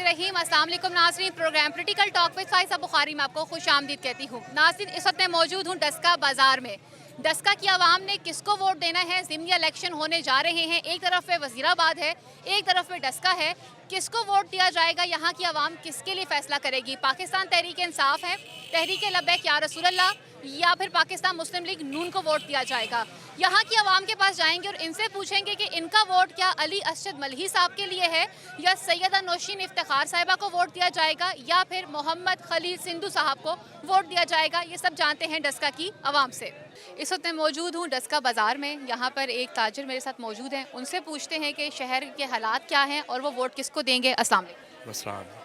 रहीम अस्सलाम वालेकुम नाज़रीन। Program critical talk with Faiza Bukhari में आपको खुश आमदीद कहती हूँ। नाज़रीन, इस वक्त मैं मौजूद हूँ डस्का बाज़ार में। डस्का की आवाम ने किसको वोट देना है, ज़िमनी इलेक्शन होने जा रहे हैं। एक तरफ पे वज़ीराबाद है, एक तरफ पे डस्का है। किसको वोट दिया जाएगा, यहाँ की आवाम किसके लिए फैसला करेगी? पाकिस्तान तहरीक इंसाफ है, तहरीक लब्बैक या रसूल अल्लाह, या फिर पाकिस्तान मुस्लिम लीग नून को वोट दिया जाएगा? यहाँ की आवाम के पास जाएंगे और इनसे पूछेंगे कि इनका वोट क्या अली असद मलही साहब के लिए है, या सैयदा नौशीन इफ्तिखार साहिबा को वोट दिया जाएगा, या फिर मोहम्मद खलील सिंधु साहब को वोट दिया जाएगा। ये सब जानते हैं डस्का की आवाम से। इस वक्त मैं मौजूद हूँ डस्का बाज़ार में। यहाँ पर एक ताजिर मेरे साथ मौजूद हैं, उनसे पूछते हैं कि शहर के हालात क्या हैं और वो वोट किसको देंगे। अस्सलाम वालेकुम।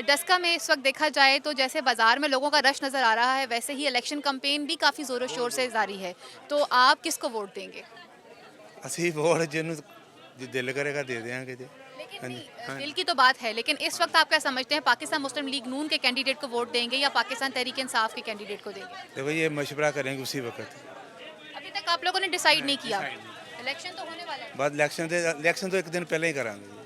डस्का में इस वक्त देखा जाए तो जैसे बाज़ार में लोगों का रश नज़र आ रहा है, वैसे ही इलेक्शन कैंपेन भी काफ़ी ज़ोरों शोर से जारी है। तो आप किसको वोट देंगे? ਅਸੀਂ ਵੋਟ ਜਿਹਨੂੰ ਦਿਲ ਕਰੇਗਾ ਦੇ ਦਿਆਂਗੇ ਜੀ। लेकिन हाँ जी, नहीं, हाँ। दिल की तो बात है, लेकिन इस वक्त आप क्या समझते हैं, पाकिस्तान मुस्लिम लीग नून के कैंडिडेट को वोट देंगे या पाकिस्तान तहरीक इंसाफ के कैंडिडेट को देंगे? देखो ये मशवरा करेंगे उसी वक्त। अभी तक आप लोगों ने डिसाइड नहीं किया। इलेक्शन तो होने वाला है। बाद इलेक्शन तो एक दिन पहले ही करांगे जी।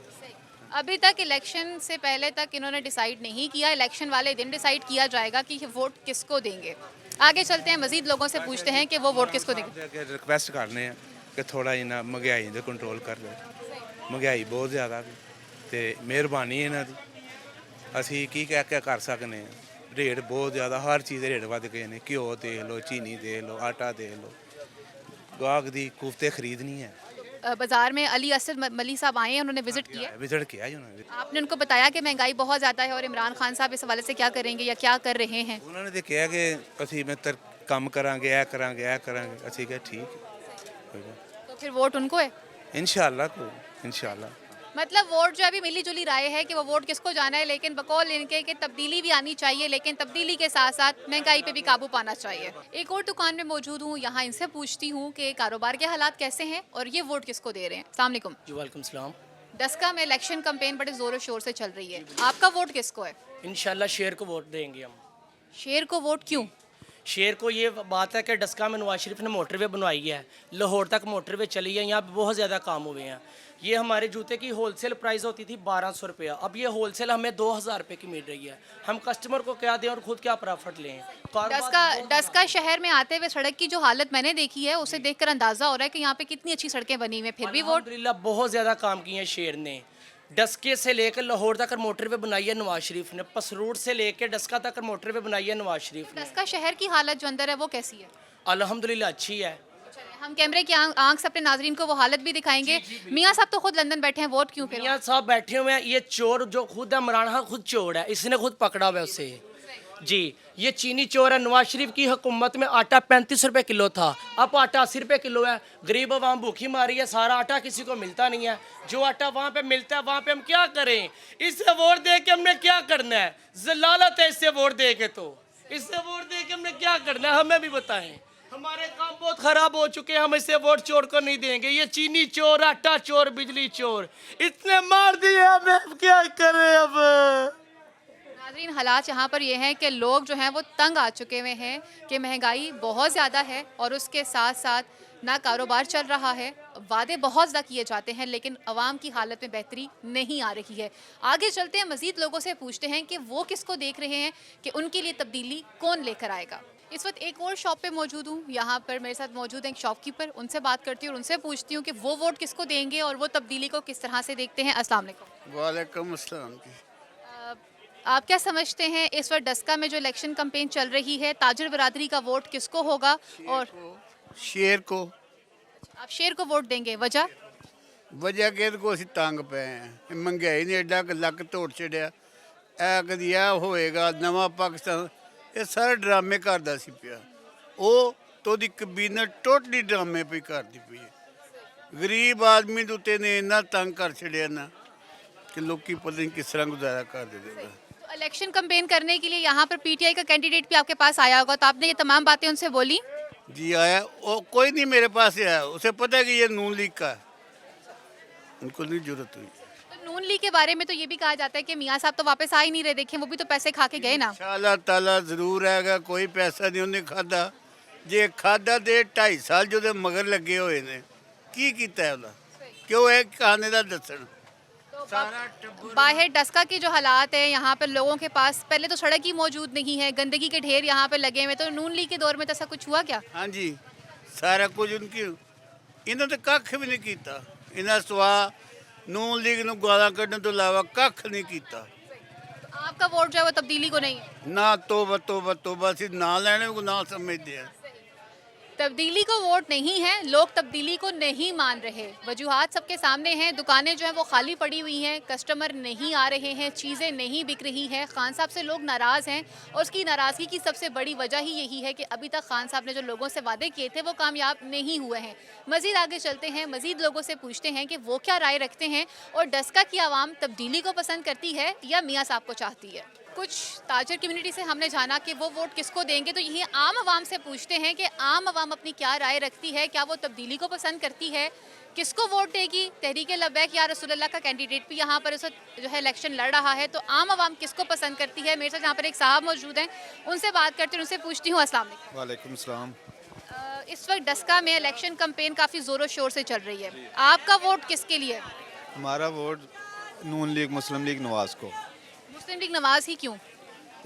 अभी तक इलेक्शन से पहले तक इन्होंने डिसाइड नहीं किया। इलेक्शन वाले दिन डिसाइड किया जाएगा कि वोट किसको देंगे। आगे चलते हैं, मजीद लोगों से पूछते हैं कि वो वोट किसको देंगे। रिक्वेस्ट करने हैं कि थोड़ा इन्ना महंगाई दे कंट्रोल कर ले। महंगाई बहुत ज़्यादा भी ਤੇ ਮਿਹਰਬਾਨੀ ਇਹਨਾਂ ਦੀ। ਅਸੀਂ ਕੀ ਕਹਿ ਕਰ ਸਕਨੇ ਆ। ਰੇਟ ਬਹੁਤ ਜ਼ਿਆਦਾ, ਹਰ ਚੀਜ਼ ਦੇ ਰੇਟ ਵੱਧ ਗਏ ਨੇ। ਘਿਓ ਦੇਖ ਲਓ, ਚੀਨੀ ਦੇਖ ਲਓ, ਆਟਾ ਦੇਖ ਲਓ। ਗਾਹਕ ਦੀ ਕੁਫਤੇ ਖਰੀਦ नहीं है। बाजार में अली असद मली साहब आए हैं, उन्होंने विजिट किया। विजिट किया जी उन्होंने। आपने उनको बताया कि महंगाई बहुत ज़्यादा है और इमरान खान साहब इस हवाले से क्या करेंगे या क्या कर रहे हैं? ਉਹਨਾਂ ਨੇ ਕਿਹਾ ਕਿ ਅਸੀਂ ਮਿੱਤਰ ਕੰਮ ਕਰਾਂਗੇ, ਇਹ ਕਰਾਂਗੇ, ਇਹ ਕਰਾਂਗੇ। ਅਸੀਂ ਕਿਹਾ ठीक है। तो फिर वोट उनको है। इंशाल्लाह को इंशाल्लाह। मतलब वोट जो अभी मिली जुली राय है कि वो वोट किसको जाना है, लेकिन बकौल इनके कि तब्दीली भी आनी चाहिए, लेकिन तब्दीली के साथ साथ महंगाई पे भी काबू पाना चाहिए। एक और दुकान में मौजूद हूँ, यहाँ इनसे पूछती हूँ कि कारोबार के हालात कैसे हैं और ये वोट किसको दे रहे हैं। अस्सलाम वालेकुम। जी वालेकुम सलाम। डस्का में इलेक्शन कैंपेन बड़े ज़ोरों शोर से चल रही है, आपका वोट किसको है? इंशाल्लाह शेर को वोट देंगे हम। शेर को वोट क्यों? शेर को ये बात है कि डस्का में नवाज शरीफ ने मोटरवे बनवाई है, लाहौर तक मोटरवे चली है, यहाँ पे बहुत ज़्यादा काम हुए हैं। ये हमारे जूते की होलसेल प्राइस होती थी 1200 रुपया, अब ये होलसेल हमें 2000 रुपये की मिल रही है। हम कस्टमर को क्या दें और खुद क्या प्रॉफिट लें। डस्का शहर में आते हुए सड़क की जो हालत मैंने देखी है, उसे देखकर अंदाजा हो रहा है कि यहाँ पे कितनी अच्छी सड़कें बनी हुई हैं, फिर भी वोट। अल्हम्दुलिल्लाह बहुत ज़्यादा काम किए हैं शेर ने। डस्के से लेकर लाहौर तक मोटरवे बनाई है नवाज शरीफ ने, पसरूड से लेकर डस्का तक मोटरवे बनाई है नवाज शरीफ ने। डस्का शहर की हालत जो अंदर है वो कैसी है? अल्हम्दुलिल्लाह अच्छी है। हम कैमरे की आंख से अपने नाजरीन को वो हालत भी दिखाएंगे। मियाँ साहब तो खुद लंदन बैठे हैं, वोट क्यों फिर? मियाँ साहब बैठे हुए हैं, ये चोर जो खुद है, इमरान खान खुद चोर है, इसने खुद पकड़ा हुआ है उसे जी। ये चीनी चोर है। नवाज शरीफ की हुकूमत में आटा 35 रुपये किलो था, अब आटा 80 रुपये किलो है। गरीब आवाम भूखी मारी है, सारा आटा किसी को मिलता नहीं है। जो आटा वहाँ पे मिलता है वहाँ पे हम क्या करें? इससे वोट दे के हमने क्या करना है? जलालत है इससे वोट दे के, तो इससे वोट दे के हमने क्या करना है? हमें भी बताएं। हमारे काम बहुत खराब हो चुके हैं, हम इसे वोट चोर को नहीं देंगे। ये चीनी चोर, आटा चोर, बिजली चोर, इतने मार दिए, हमें क्या करें अब? नाजरीन, हालात यहाँ पर ये हैं कि लोग जो हैं वो तंग आ चुके हुए हैं कि महंगाई बहुत ज़्यादा है और उसके साथ साथ ना कारोबार चल रहा है। वादे बहुत ज़्यादा किए जाते हैं लेकिन आवाम की हालत में बेहतरी नहीं आ रही है। आगे चलते हैं, मज़ीद लोगों से पूछते हैं कि वो किसको देख रहे हैं, कि उनके लिए तब्दीली कौन लेकर आएगा। इस वक्त एक और शॉप पे मौजूद हूँ, यहाँ पर मेरे साथ मौजूद है एक शॉपकीपर। उनसे बात करती हूँ और उनसे पूछती हूँ कि वो वोट किसको देंगे और वो तब्दीली को किस तरह से देखते हैं। अस्सलाम वालेकुम। वालेकुम अस्सलाम जी। आप क्या समझते हैं इस वक्त डस्का में जो इलेक्शन कैंपेन चल रही है, ताजिर बरादरी का वोट किसको होगा? और शेर को। आप शेर को वोट देंगे, वजह? वजह कि को ਅਸੀਂ ਤੰਗ ਪਏ ਆ। ਮਹਿੰਗਾਈ ਨੇ ਐਡਾ ਲੱਕ ਤੋੜ ਛੜਿਆ। ਇਹ ਕਦੀ ਇਹ ਹੋਏਗਾ ਨਵਾਂ ਪਾਕਿਸਤਾਨ, ਇਹ ਸਾਰੇ ਡਰਾਮੇ ਕਰਦਾ ਸੀ ਪਿਆ। ਉਹ ਤੋਂ ਦੀ ਕਬੀਨਤ ਟੋਟਲੀ ਡਰਾਮੇ ਪਈ ਕਰਦੀ ਪਈ ਹੈ। ਗਰੀਬ ਆਦਮੀ ਦੇ ਉੱਤੇ ਨੇ ਇੰਨਾ ਤੰਗ ਕਰ ਛੜਿਆ ਨਾ ਕਿ ਲੋਕੀ ਪਤਾ ਨਹੀਂ ਕਿਸ ਤਰ੍ਹਾਂ ਗੁਜ਼ਾਰਾ ਕਰਦੇ ਨੇ। तो इलेक्शन कैंपेन करने के लिए यहाँ पर पीटीआई का कैंडिडेट भी आपके पास आया होगा, तो आपने ये तमाम बातें उनसे बोली? जी आया, वो कोई नहीं मेरे पास आया। उसे पता है कि ये नून लीग का है, उनको नहीं जरूरत हुई। तो नून लीग के बारे में तो ये भी कहा जाता है कि मियाँ साहब तो वापस आ ही नहीं रहे, देखें वो भी तो पैसे खा के गए ना। इंशाअल्लाह ताला जरूर आएगा, कोई पैसा नहीं उन्हें खादा। जे खादा दे 2.5 साल जो मगर लगे हुए ने की कीता है ਉਹਦਾ, क्यों है खाने का दसन। तो बाहर डस्का के जो हालात है, यहाँ पर लोगों के पास पहले तो सड़क ही मौजूद नहीं है, गंदगी के ढेर यहाँ पे लगे हुए। तो नून लीग के दौर में तो ऐसा कुछ हुआ क्या? हाँ जी, सारा कुछ उनकी इन्होंने तो कख भी नहीं किया। इन्हें सवा नून लीग ਨੂੰ ਗਾਲਾਂ ਕੱਢਣ ਤੋਂ ਇਲਾਵਾ ਕੱਖ ਨਹੀਂ ਕੀਤਾ। तो आपका वोट जो है वो तब्दीली को नहीं है? ਨਾ ਤੋਬਾ ਤੋਬਾ ਤੋਬਾ ਅਸੀਂ ਨਾਂ ਲੈਣੇ को ना समझते हैं। तब्दीली को वोट नहीं है, लोग तब्दीली को नहीं मान रहे। वजूहात सबके सामने हैं, दुकानें जो हैं वो खाली पड़ी हुई हैं, कस्टमर नहीं आ रहे हैं, चीज़ें नहीं बिक रही हैं। खान साहब से लोग नाराज़ हैं और उसकी नाराज़गी की सबसे बड़ी वजह ही यही है कि अभी तक खान साहब ने जो लोगों से वादे किए थे वो कामयाब नहीं हुए हैं। मज़ीद आगे चलते हैं, मज़ीद लोगों से पूछते हैं कि वो क्या राय रखते हैं और डस्का की आवाम तब्दीली को पसंद करती है या मियाँ साहब को चाहती है। कुछ ताजर कम्युनिटी से हमने जाना कि वो वोट किसको देंगे, तो यही आम आवाम से पूछते हैं कि आम आवाम अपनी क्या राय रखती है, क्या वो तब्दीली को पसंद करती है, किसको वोट देगी। तहरीक लब्बैक या रसूलुल्लाह का कैंडिडेट भी यहाँ पर इस वक्त जो है इलेक्शन लड़ रहा है, तो आम आवाम किसको पसंद करती है। मेरे साथ यहाँ पर एक साहब मौजूद हैं, उनसे बात करते हैं, उनसे पूछती हूँ। अस्सलाम वालेकुम। वालेकुम सलाम। इस वक्त डस्का में इलेक्शन कैंपेन काफ़ी ज़ोरों शोर से चल रही है, आपका वोट किसके लिए? हमारा वोट नून लीग मुस्लिम लीग नवाज को, मुस्लिम लीग नवाज ही क्यों?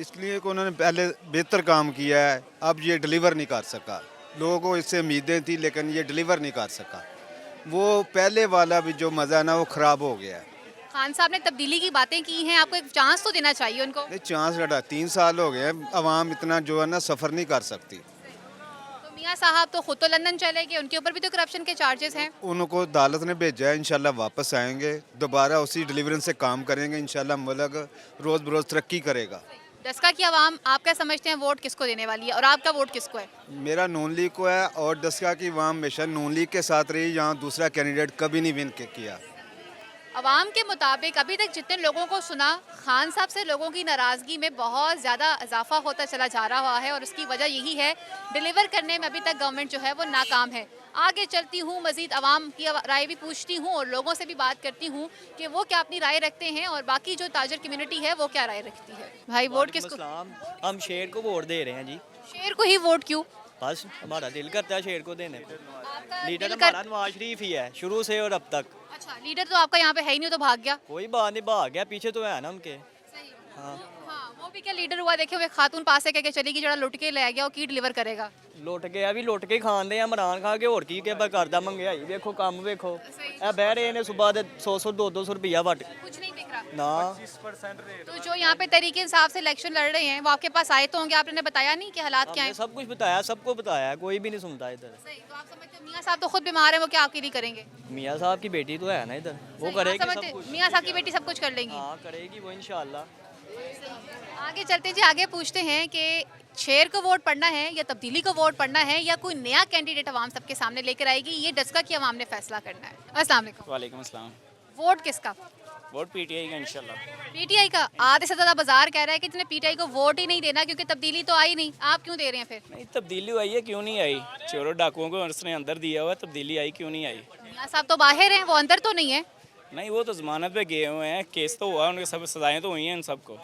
इसलिए कि उन्होंने पहले बेहतर काम किया है, अब ये डिलीवर नहीं कर सका। लोगों को इससे उम्मीदें थी लेकिन ये डिलीवर नहीं कर सका। वो पहले वाला भी जो मज़ा है ना वो ख़राब हो गया है। खान साहब ने तब्दीली की बातें की हैं, आपको एक चांस तो देना चाहिए उनको। नहीं चांस घटा, 3 साल हो गए हैं, अवाम इतना जो है ना सफ़र नहीं कर सकती। तो मियाँ साहब तो खुद तो लंदन चले गए, उनके ऊपर भी तो करप्शन के चार्जेस हैं। उनको अदालत ने भेजा है, इंशाल्लाह वापस आएंगे, दोबारा उसी डिलीवरेंस से काम करेंगे, इंशाल्लाह मुल्क रोज़ बरोज़ तरक्की करेगा। डस्का की आवाम आप क्या समझते हैं वोट किसको देने वाली है और आपका वोट किसको है? मेरा नून लीग को है और डस्का की आवाम हमेशा नून लीग के साथ रही, यहाँ दूसरा कैंडिडेट कभी नहीं विन किया। आवाम के मुताबिक अभी तक जितने लोगों को सुना, खान साहब से लोगों की नाराज़गी में बहुत ज़्यादा इजाफा होता चला जा रहा है और उसकी वजह यही है डिलीवर करने में अभी तक गवर्नमेंट जो है वो नाकाम है। आगे चलती हूँ, मज़ीद आवाम की राय भी पूछती हूँ और लोगों से भी बात करती हूँ कि वो क्या अपनी राय रखते हैं और बाकी जो ताजर कम्युनिटी है वो क्या राय रखती है। भाई वोट किसको? हम शेर को वोट दे रहे हैं जी। शेर को ही वोट क्यों? बस हमारा दिल करता है शेर को देने को। आपका लीडर दिल हमारा नवाज शरीफ ही है शुरू से और अब तक। अच्छा, लीडर तो आपका यहाँ पे है ही नहीं, तो भाग गया। कोई बात नहीं, भाग गया, पीछे तो है ना उनके। हाँ, वो भी क्या लीडर हुआ? देखे हुए खातून पास से कह के चली गई, जरा लुट के ले गया, वो की डिलीवर करेगा। लुट गया भी, लुट के खान दे इमरान खान के होर की के करदा मंगेआई वेखो काम वेखो ए बह रहे ने सुबह दे 100 200 रुपया वट कुछ नहीं दिख रहा ना। तो जो यहाँ पे तरीके इंसाफ से इलेक्शन लड़ रहे हैं वो आपके पास आए तो होंगे, आपने बताया नहीं कि हालात क्या हमने हैं? सब कुछ बताया, सबको बताया, कोई भी नहीं सुनता इधर। सही, तो आप समझते हैं मियाँ साहब तो खुद बीमार है, वो क्या आपके लिए करेंगे? मियाँ साहब की बेटी तो है ना इधर, वो सही, आप करेगी सब समझते कुछ। हैं मियाँ साहब की बेटी सब कुछ कर लेंगी। हाँ करेगी वो इंशाल्लाह। आगे चलते जी, आगे पूछते हैं कि शेर को वोट पड़ना है या तब्दीली को वोट पड़ना है या कोई नया कैंडिडेट आवाम सबके सामने लेकर आएगी, ये डस्का की आवाम ने फैसला करना है। अस्सलाम वालेकुम। वालेकुम अस्सलाम। वोट किसका? वोट पीटीआई का इंशाल्लाह। पीटीआई का? आधे से ज्यादा बाजार कह रहा है कि इतने पीटीआई को वोट ही नहीं देना क्योंकि तब्दीली तो आई नहीं, आप क्यों दे रहे हैं फिर? नहीं तब्दीली आई है, क्यों नहीं आई? चोरों डाकुओं को उसने अंदर दिया हुआ है, तब्दीली आई क्यों नहीं आई? मियाँ साहब तो बाहर हैं, वो अंदर तो नहीं है। नहीं वो तो जमानत पे गए हुए हैं, केस तो हुआ, उनके सब सजाएं तो हुई हैं इन सबको।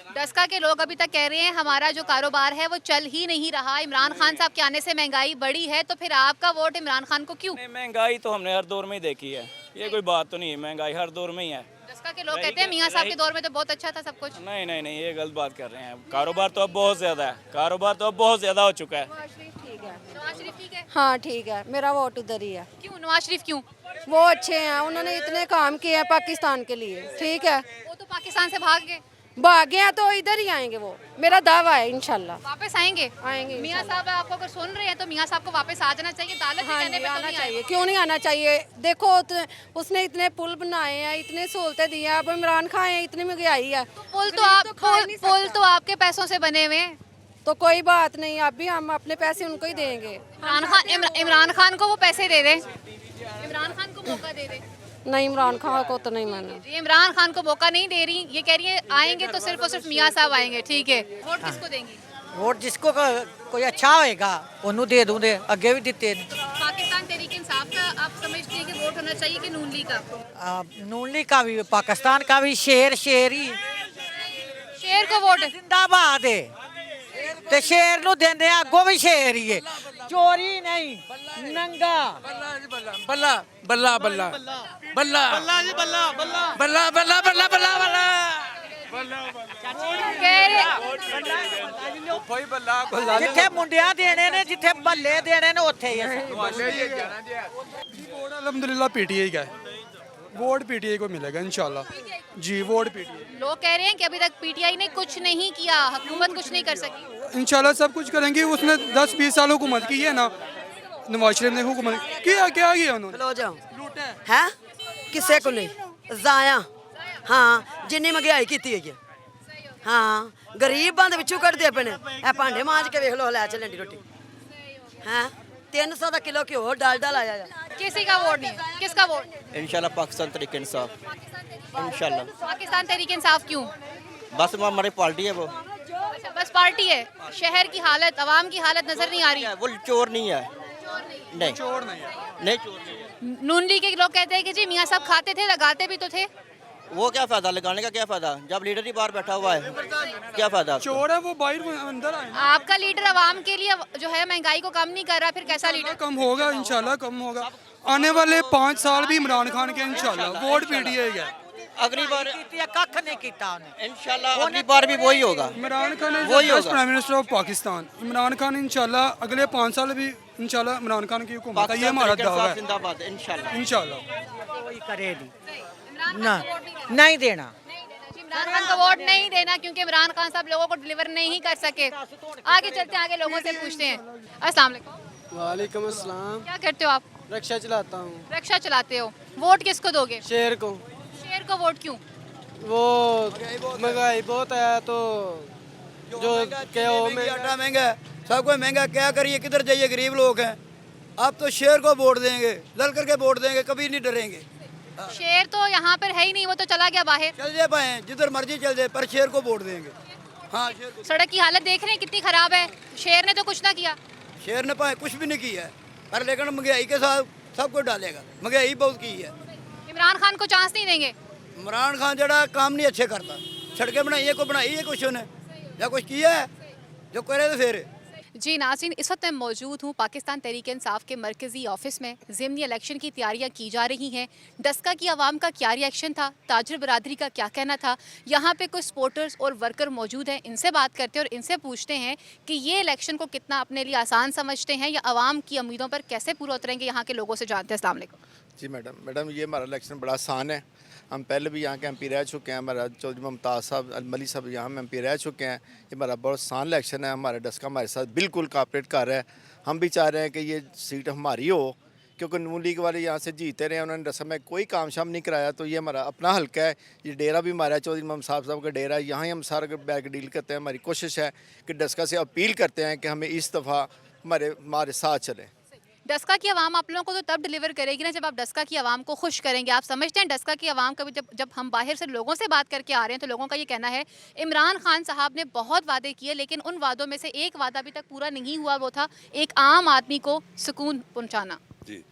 डस्का के लोग अभी तक कह रहे हैं हमारा जो कारोबार है वो चल ही नहीं रहा, इमरान खान साहब के आने से महंगाई बढ़ी है, तो फिर आपका वोट इमरान खान को क्यों? नहीं महंगाई तो हमने हर दौर में ही देखी है, ये कोई बात तो नहीं है, महंगाई हर दौर में ही है। डस्का के लोग कहते हैं मियाँ साहब के दौर में तो बहुत अच्छा था सब कुछ। नहीं नहीं नहीं, ये गलत बात कर रहे हैं। कारोबार तो अब बहुत ज़्यादा है, कारोबार तो अब बहुत ज़्यादा हो चुका है। नवाज शरीफ ठीक है? हाँ ठीक है, मेरा वोट उधर ही है। क्यों नवाज शरीफ क्यों? वो अच्छे हैं, उन्होंने इतने काम किए हैं पाकिस्तान के लिए। ठीक है, वो तो पाकिस्तान से भाग गए, भाग गए हैं तो इधर ही आएंगे, वो मेरा दावा है इंशाल्लाह वापस आएंगे। आएंगे मियाँ इंशाल्लाह। साहब आपको अगर सुन रहे हैं तो मियाँ साहब को वापस आ जाना चाहिए, अदालत के हाँ कहने जी, पे तो आना नहीं चाहिए, आए। क्यों नहीं आना चाहिए? देखो उसने इतने पुल बनाए हैं, इतने सहूलतें दी हैं, अब इमरान खान है, इतनी महंगाई है, पुल तो गरीब आप खा ही नहीं पुल सकता। तो आपके पैसों से बने हुए हैं। तो कोई बात नहीं, अभी हम अपने पैसे उनको ही देंगे। इमरान खान को वो पैसे दे दें, इमरान खान को मौका दे दें। नहीं, इमरान खान को तो नहीं माना। ये इमरान खान को मौका नहीं दे रही, ये कह रही है आएंगे तो सिर्फ और सिर्फ मियाँ साहब आएंगे। ठीक है, वोट किसको देंगी? वोट जिसको कोई अच्छा होएगा ਉਹਨੂੰ ਦੇ ਦੂੰਦੇ ਅੱਗੇ ਵੀ ਦਿੱਤੇ ਨੇ। पाकिस्तान तहरीक इंसाफ का आप समझते हैं कि वोट होना चाहिए कि नून लीग का? नून लीग का भी, पाकिस्तान का भी शेर शेर ही शेर को वोट जिंदाबाद है। ਤੇ ਸ਼ੇਰ ਨੂੰ ਦਿੰਦੇ ਆ ਅੱਗੋਂ ਵੀ ਸ਼ੇਰ ਹੀ ਏ ਚੋਰੀ ਨਹੀਂ ਨੰਗਾ ਬੱਲਾ ਬੱਲਾ ਬੱਲਾ ਬੱਲਾ ਬੱਲਾ ਜੀ ਬੱਲਾ ਬੱਲਾ ਬੱਲਾ ਬੱਲਾ ਬੱਲਾ ਬੱਲਾ ਬੱਲਾ ਜਿੱਥੇ ਮੁੰਡਿਆਂ ਦੇਣੇ ਨੇ ਜਿੱਥੇ ਬੱਲੇ ਦੇਣੇ ਨੇ ਉੱਥੇ ਹੀ ਅਸੀਂ वोट अलहमदिल्ला पीटीआई का है वोट पीटीआई को मिलेगा इंशाल्लाह जी वोट पीटीआई लोग कह रहे हैं कि अभी तक पीटीआई ने कुछ नहीं किया, हुकूमत कुछ नहीं कर सकी। इंशाल्लाह सब कुछ करेंगे। उसने 10-20 साल हुकूमत की है ना, नवाज शरीफ ने हुकूमत किया, क्या किया उन्होंने? ਖਲੋ ਜਾਓ ਹੈ ਕਿਸੇ ਕੋ ਨਹੀਂ ਜ਼ਾਇਆ ਹਾਂ ਜਿੰਨੀ ਮਹਿੰਗਾਈ ਕੀਤੀ ਹੋਈ ਹੈ ਹਾਂ ਗਰੀਬਾਂ ਦੇ ਵਿੱਚੋਂ ਕੱਢਦੇ ਪਏ ਨੇ ਇਹ ਭਾਂਡੇ ਮਾਂਜ ਕੇ ਵੇਖ ਲਓ ਲੈ ਚੱਲਣ ਦੀ ਰੋਟੀ ਹੈ 300 ਦਾ ਕਿਲੋ ਘਿਓ डालडा लाया जा किसी का वोट नहीं है, किसका वोट? इंशाल्लाह पाकिस्तान तरीके इंसाफ इंशाल्लाह पाकिस्तान तहरीक इंसाफ क्यों? बस हमारी पार्टी है वो अच्छा, बस पार्टी है। शहर की हालत, आवाम की हालत नजर नहीं आ रही। वो चोर नहीं है नहीं चोर नहीं है नून लीग के लोग कहते हैं कि जी मियाँ साहब खाते थे, लगाते भी तो थे। वो क्या फायदा लगाने का, क्या फायदा जब लीडर ही बाहर बैठा हुआ है, क्या फायदा? चोर है वो बाहर अंदर आए। आपका लीडर आवाम के लिए जो है महंगाई को कम नहीं कर रहा, फिर कैसा लीडर? कम होगा इंशाल्लाह, कम होगा। आने वाले 5 साल भी इमरान खान के इंशाल्लाह वोट पीटीआई का। अगली बार ਕੱਖ ਨਹੀਂ ਕੀਤਾ ਉਹਨੇ इंशाल्लाह अगली बार भी वही होगा। इमरान खान वही इज होगा। Prime minister of Pakistan. Imran Khan इंशाल्लाह अगले 5 साल भी इंशाल्लाह इमरान खान की हुकूमत है, ये हमारा दावा है जिंदाबाद इंशाल्लाह इंशाल्लाह। ਕੋਈ करेगी ना नहीं देना। इमरान खान को वोट नहीं देना क्योंकि इमरान खान साहब लोगों को डिलीवर नहीं कर सके। आगे चलते हैं, आगे लोगों से पूछते हैं। अस्सलाम वालेकुम। वालेकुम अस्सलाम। क्या करते हो आप? रक्षा चलाता हूँ। रक्षा चलाते हो। वोट किसको दोगे? शेर को। शेर को वोट क्यों? वो महंगाई बहुत है तो जो आटा महंगा है, सब कुछ महंगा, क्या करिए, किधर जाइए, गरीब लोग हैं। आप तो शेर को वोट देंगे, लड़ करके वोट देंगे, कभी नहीं डरेंगे। शेर तो यहाँ पर है ही नहीं, वो तो चला गया बाहर। चल जाए पाए जिधर मर्जी चल जाए, पर शेर को वोट देंगे। हाँ शेर को। सड़क की हालत देख रहे हैं कितनी खराब है। शेर ने तो कुछ ना किया। शेर ने पाए कुछ भी नहीं किया है, पर लेकिन महंगाई के साथ सब कुछ डालेगा, महंगाई बहुत की है। इमरान खान को चांस नहीं देंगे। इमरान खान जरा काम नहीं अच्छे करता, सड़कें बनाई है, को बनाई है कुछ उन्हें या कुछ किया है जो करे तो फिर। जी नाज़रीन, इस वक्त मैं मौजूद हूँ पाकिस्तान तहरीक इंसाफ के मरकज़ी ऑफिस में। ज़िमनी इलेक्शन की तैयारियाँ की जा रही हैं। डस्का की आवाम का क्या रिएक्शन था, ताजर बरादरी का क्या कहना था, यहाँ पे कुछ सपोर्टर्स और वर्कर मौजूद हैं। इनसे बात करते हैं और इनसे पूछते हैं कि ये इलेक्शन को कितना अपने लिए आसान समझते हैं या आवाम की उम्मीदों पर कैसे पूरा उतरेंगे। यहाँ के लोगों से जानते हैं। अस्सलाम वालेकुम। जी मैडम ये हमारा इलेक्शन बड़ा आसान है। हम पहले भी यहाँ के एमपी रह चुके हैं। हमारा चौधरी मुमताज़ साहब अलमली साहब यहाँ में एमपी रह चुके हैं। ये हमारा बहुत आसान इलेक्शन है। हमारा डस्का हमारे साथ बिल्कुल कॉपरेट कर रहा है। हम भी चाह रहे हैं कि ये सीट हमारी हो, क्योंकि नून लीग वाले यहाँ से जीते रहे हैं। उन्होंने डस्का में कोई काम शाम नहीं कराया, तो ये हमारा अपना हल्का है। ये डेरा भी हमारा चौधरी मोहम्मद साहब का डेरा है, यहाँ ही हम सारा बैग डील करते हैं। हमारी कोशिश है कि डस्का से अपील करते हैं कि हमें इस दफ़ा हमारे साथ चलें। डस्का की आवाम आप लोगों को तो तब डिलीवर करेगी ना जब आप डस्का की आवाम को खुश करेंगे। आप समझते हैं डस्का की आवाम कभी जब हम बाहर से लोगों से बात करके आ रहे हैं तो लोगों का ये कहना है इमरान खान साहब ने बहुत वादे किए, लेकिन उन वादों में से एक वादा अभी तक पूरा नहीं हुआ, वो था एक आम आदमी को सुकून पहुँचाना। जी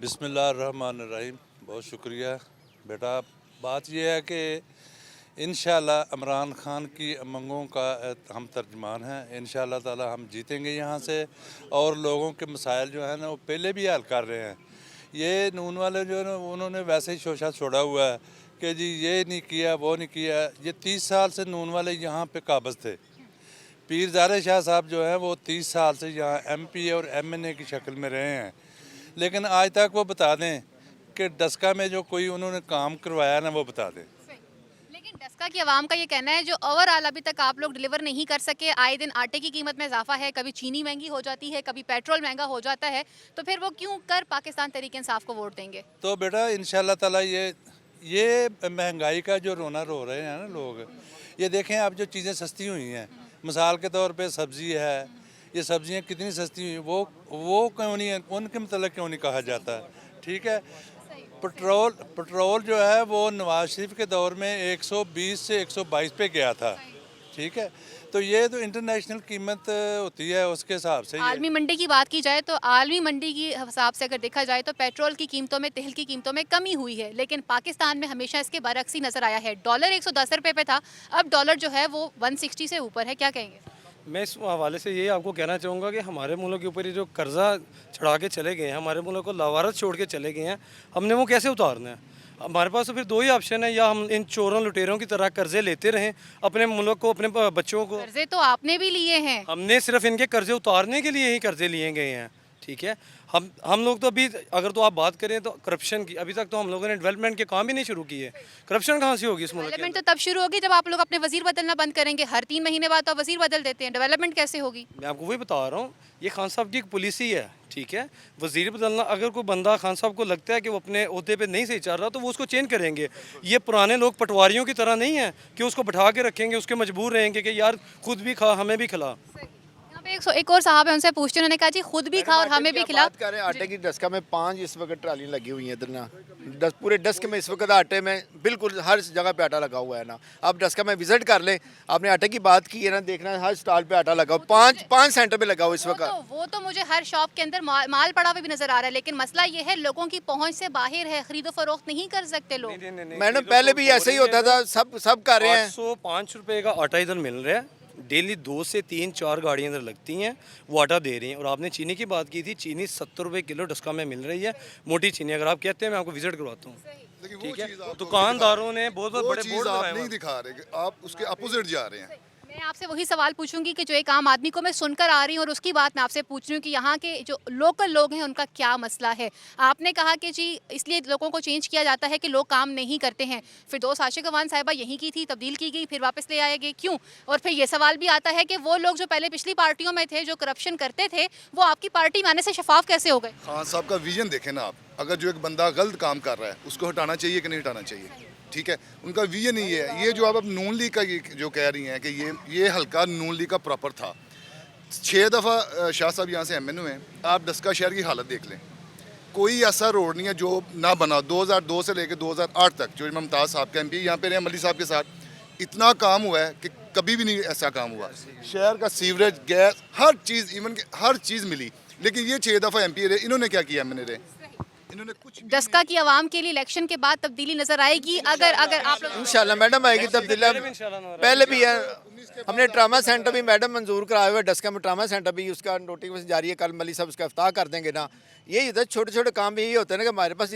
बिस्मिल्लाहिर्रहमानिर्रहीम। बहुत शुक्रिया बेटा। बात यह है कि इंशाल्लाह इमरान खान की उमंगों का हम तर्जमान हैं। इंशाल्लाह ताला हम जीतेंगे यहाँ से, और लोगों के मसाइल जो है ना वो पहले भी हल कर रहे हैं। ये नून वाले जो है ना उन्होंने वैसे ही शोशा छोड़ा हुआ है कि जी ये नहीं किया वो नहीं किया। ये 30 साल से नून वाले यहाँ पे काबज़ थे। पीरज़ादा शाह साहब जो हैं वो 30 साल से यहाँ MP और MNA की शक्ल में रहे हैं, लेकिन आज तक वो बता दें कि डस्का में जो कोई उन्होंने काम करवाया ना वो बता दें। लेकिन डस्का की आवाम का ये कहना है जो ओवरऑल अभी तक आप लोग डिलीवर नहीं कर सके, आए दिन आटे की कीमत में इजाफा है, कभी चीनी महंगी हो जाती है, कभी पेट्रोल महंगा हो जाता है, तो फिर वो क्यों कर पाकिस्तान तहरीक इंसाफ को वोट देंगे? तो बेटा इंशाल्लाह ताला ये महंगाई का जो रोना रो रहे हैं ना लोग, ये देखें आप जो चीज़ें सस्ती हुई हैं, मिसाल के तौर पे सब्ज़ी है, ये सब्ज़ियाँ कितनी सस्ती हुई, वो क्यों नहीं है, उनके मतलब क्यों नहीं कहा जाता? ठीक है। पेट्रोल जो है वो नवाज शरीफ के दौर में 120 से 122 पे गया था। ठीक है, तो ये तो इंटरनेशनल कीमत होती है, उसके हिसाब से। आलमी मंडी की बात की जाए तो आलमी मंडी की हिसाब से अगर देखा जाए तो पेट्रोल की कीमतों में, तेल की कीमतों में कमी हुई है, लेकिन पाकिस्तान में हमेशा इसके बरक्स ही नज़र आया है। डॉलर 110 रुपये पे था, अब डॉलर जो है वो 160 से ऊपर है। क्या कहेंगे? मैं इस हवाले से ये आपको कहना चाहूँगा कि हमारे मुल्क के ऊपर ये जो कर्जा चढ़ा के चले गए हैं, हमारे मुल्क को लावारस छोड़ के चले गए हैं, हमने वो कैसे उतारना है? हमारे पास तो फिर दो ही ऑप्शन है, या हम इन चोरों लुटेरों की तरह कर्जे लेते रहें अपने मुल्क को, अपने बच्चों को। कर्जे तो आपने भी लिए हैं। हमने सिर्फ इनके कर्जे उतारने के लिए ही कर्जे लिए गए हैं, ठीक है। हम लोग तो अभी अगर तो आप बात करें तो करप्शन की, अभी तक तो हम लोगों ने डेवलपमेंट के काम ही नहीं शुरू किए। करप्शन कहाँ से होगी इस मुल्क के डेवलपमेंट तो तब शुरू होगी जब आप लोग अपने वजीर बदलना बंद करेंगे। हर 3 महीने बाद तो वजीर बदल देते हैं, डेवलपमेंट कैसे होगी? मैं आपको वही बता रहा हूँ, ये खान साहब की एक पॉलिसी है, ठीक है। वजीर बदलना, अगर कोई बंदा खान साहब को लगता है कि वो अपने ओहदे पे नहीं सही चल रहा तो वो उसको चेंज करेंगे। ये पुराने लोग पटवारियों की तरह नहीं है कि उसको बैठा के रखेंगे, उसके मजबूर रहेंगे कि यार खुद भी खा हमें भी खिला। एक और साहब है, उनसे पूछते हैं, उन्होंने कहा जी खुद भी खा और हमें भी खिला। बात करें आटे की डस्का में 5 इस वक्त ट्राली लगी हुई है इधर ना, पूरे डस्क में इस वक्त आटे में बिल्कुल हर जगह पे आटा लगा हुआ है ना। आप डस्का में विजिट कर लें, आपने आटे की बात की है ना, देखना हर स्टॉल पे आटा लगा हुआ, 5 सेंटर पे लगा हुआ इस वक्त। वो तो मुझे हर शॉप के अंदर माल पड़ा हुआ भी नजर आ रहा है, लेकिन मसला ये है लोगों की पहुंच से बाहर है, खरीदो फरोख्त नहीं कर सकते लोग। मैडम पहले भी ऐसे ही होता था, सब कर रहे हैं। 805 रुपए का आटा इधर मिल रहा है, डेली 2 से 3-4 गाड़ियाँ इधर लगती हैं, वो आटा दे रही हैं। और आपने चीनी की बात की थी, चीनी 70 रुपए किलो डस्का में मिल रही है, मोटी चीनी। अगर आप कहते हैं मैं आपको विजिट करवाता हूँ, ठीक है। दुकानदारों ने बहुत बड़े बोर्ड आप नहीं दिखा रहे, आप उसके अपोजिट जा रहे हैं। मैं आपसे वही सवाल पूछूंगी कि जो एक आम आदमी को मैं सुनकर आ रही हूँ और उसकी बात मैं आपसे पूछ रही हूँ कि यहाँ के जो लोकल लोग हैं उनका क्या मसला है। आपने कहा कि जी इसलिए लोगों को चेंज किया जाता है कि लोग काम नहीं करते हैं। फिर 2 आशिक अवान साहिबा यहीं की थी, तब्दील की गई, फिर वापस ले आए गए, क्यों? और फिर ये सवाल भी आता है कि वो लोग जो पहले पिछली पार्टियों में थे, जो करप्शन करते थे, वो आपकी पार्टी में आने से शफाफ कैसे हो गए? खान साहब का विजन देखें ना आप, अगर जो एक बंदा गलत काम कर रहा है उसको हटाना चाहिए कि नहीं हटाना चाहिए, ठीक है। उनका विजन ही है। ये जो आप अब नून लीग का जो कह रही हैं कि ये हल्का नून लीग का प्रॉपर था। 6 दफ़ा शाह साहब यहाँ से MN हुए हैं। आप डस्का शहर की हालत देख लें, कोई ऐसा रोड नहीं है जो ना बना। 2002 से लेकर 2008 तक जो मुमताज़ साहब के MP यहाँ पे रहे, मली साहब के साथ, इतना काम हुआ है कि कभी भी नहीं ऐसा काम हुआ। शहर का सीवरेज, गैस, हर चीज़, इवन हर चीज़ मिली। लेकिन ये 6 दफ़ा MP रहे, इन्होंने क्या किया? MN रहे, इन्होंने कुछ। डस्का की आवाम के लिए इलेक्शन के बाद तब्दीली नजर आएगी अगर आप लोग? इंशाल्लाह मैडम आएगी तब्दीली। पहले भी है, हमने ट्रामा सेंटर भी मैडम मंजूर कराया हुआ है, डस्का में ट्रामा सेंटर भी, उसका नोटिफिकेशन जारी है। कल मली साहब उसका इफ्ताह कर देंगे ना। यही होता है, छोटे छोटे काम भी यही होते हैं ना कि हमारे पास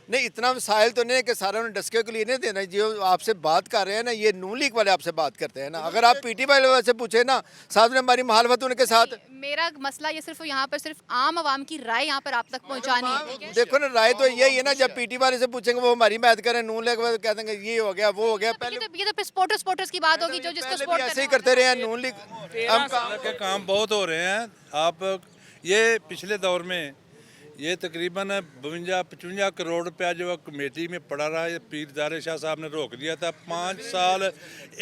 इतना वसाइल तो नहीं है कि सारा उन्हें डस्के के लिए नहीं देना। जो आपसे बात कर रहे हैं ना, ये नून लीग वाले आपसे बात करते हैं ना। अगर आप PT वाले से पूछे ना, साहब ने हमारी मुखालफत उनके साथ। मेरा मसला ये सिर्फ यहाँ पर सिर्फ आम आवाम की राय यहाँ पर आप तक पहुँचानी है। देखो ना, राय तो यही है ना, जब PT वाले से पूछेंगे वो हमारी बात करें, नून लीग वाले कह देंगे ये हो गया वो हो गया। पहले ये तो सपोर्टर्स की बात होगी, जो जिसको सपोर्ट ऐसे ही करते रहे हैं नून लीग। के काम बहुत हो रहे हैं। आप ये पिछले दौर में ये तकरीबन 52-55 करोड़ रुपया जो कमेटी में पड़ा रहा है, पीरदार शाह साहब ने रोक दिया था। 5 साल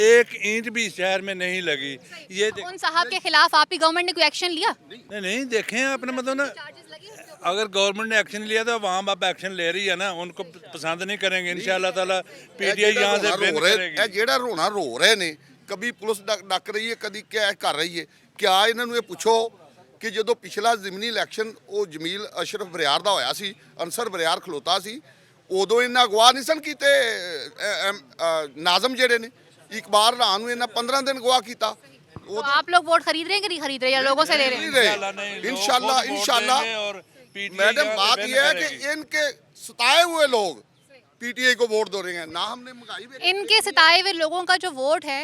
1 ईंट भी शहर में नहीं लगी। ये उन साहब के खिलाफ आपकी गवर्नमेंट ने कोई एक्शन लिया? नहीं देखें अपने मतलब ना, अगर गवर्नमेंट ने एक्शन लिया तो वहाँ आप एक्शन ले रही है ना, उनको पसंद नहीं करेंगे। इंशाल्लाह ताला PTI यहाँ से विन करेगी। ਜਿਹੜਾ ਰੋਣਾ ਰੋ ਰਹੇ ਨੇ, कभी पुलिस ਡੱਕ ਰਹੀ ਹੈ, ਕਦੀ क्या कर रही है। क्या ਇਹਨਾਂ ਨੂੰ ਇਹ ਪੁੱਛੋ ਕਿ ਜਦੋਂ ਪਿਛਲਾ ਜ਼ਿਮਨੀ ਇਲੈਕਸ਼ਨ ਉਹ ਜਮੀਲ ਅਸ਼ਰਫ ਬਰਿਆਰ ਦਾ ਹੋਇਆ ਸੀ, ਅਨਸਰ ਬਰਿਆਰ ਖਲੋਤਾ ਸੀ, ਉਦੋਂ ਇਹਨਾਂ ਅਗਵਾ ਨਹੀਂ ਸਨ ਕੀਤੇ ਨਾਜ਼ਮ ਜਿਹੜੇ ਨੇ। ਇਕਬਾਲ ਰਾਹ ਨੂੰ ਇਹਨਾਂ 15 ਦਿਨ ਅਗਵਾ ਕੀਤਾ। तो आप लोग वोट खरीद रहे हैं कि नहीं खरीद रहे, या लोगों से ले रहे हैं? इंशाल्लाह। मैडम बात यह है कि इनके सताए हुए लोग PTI को वोट दे रहे हैं ना। हमने मंगाई इनके सताए हुए लोगों का जो वोट है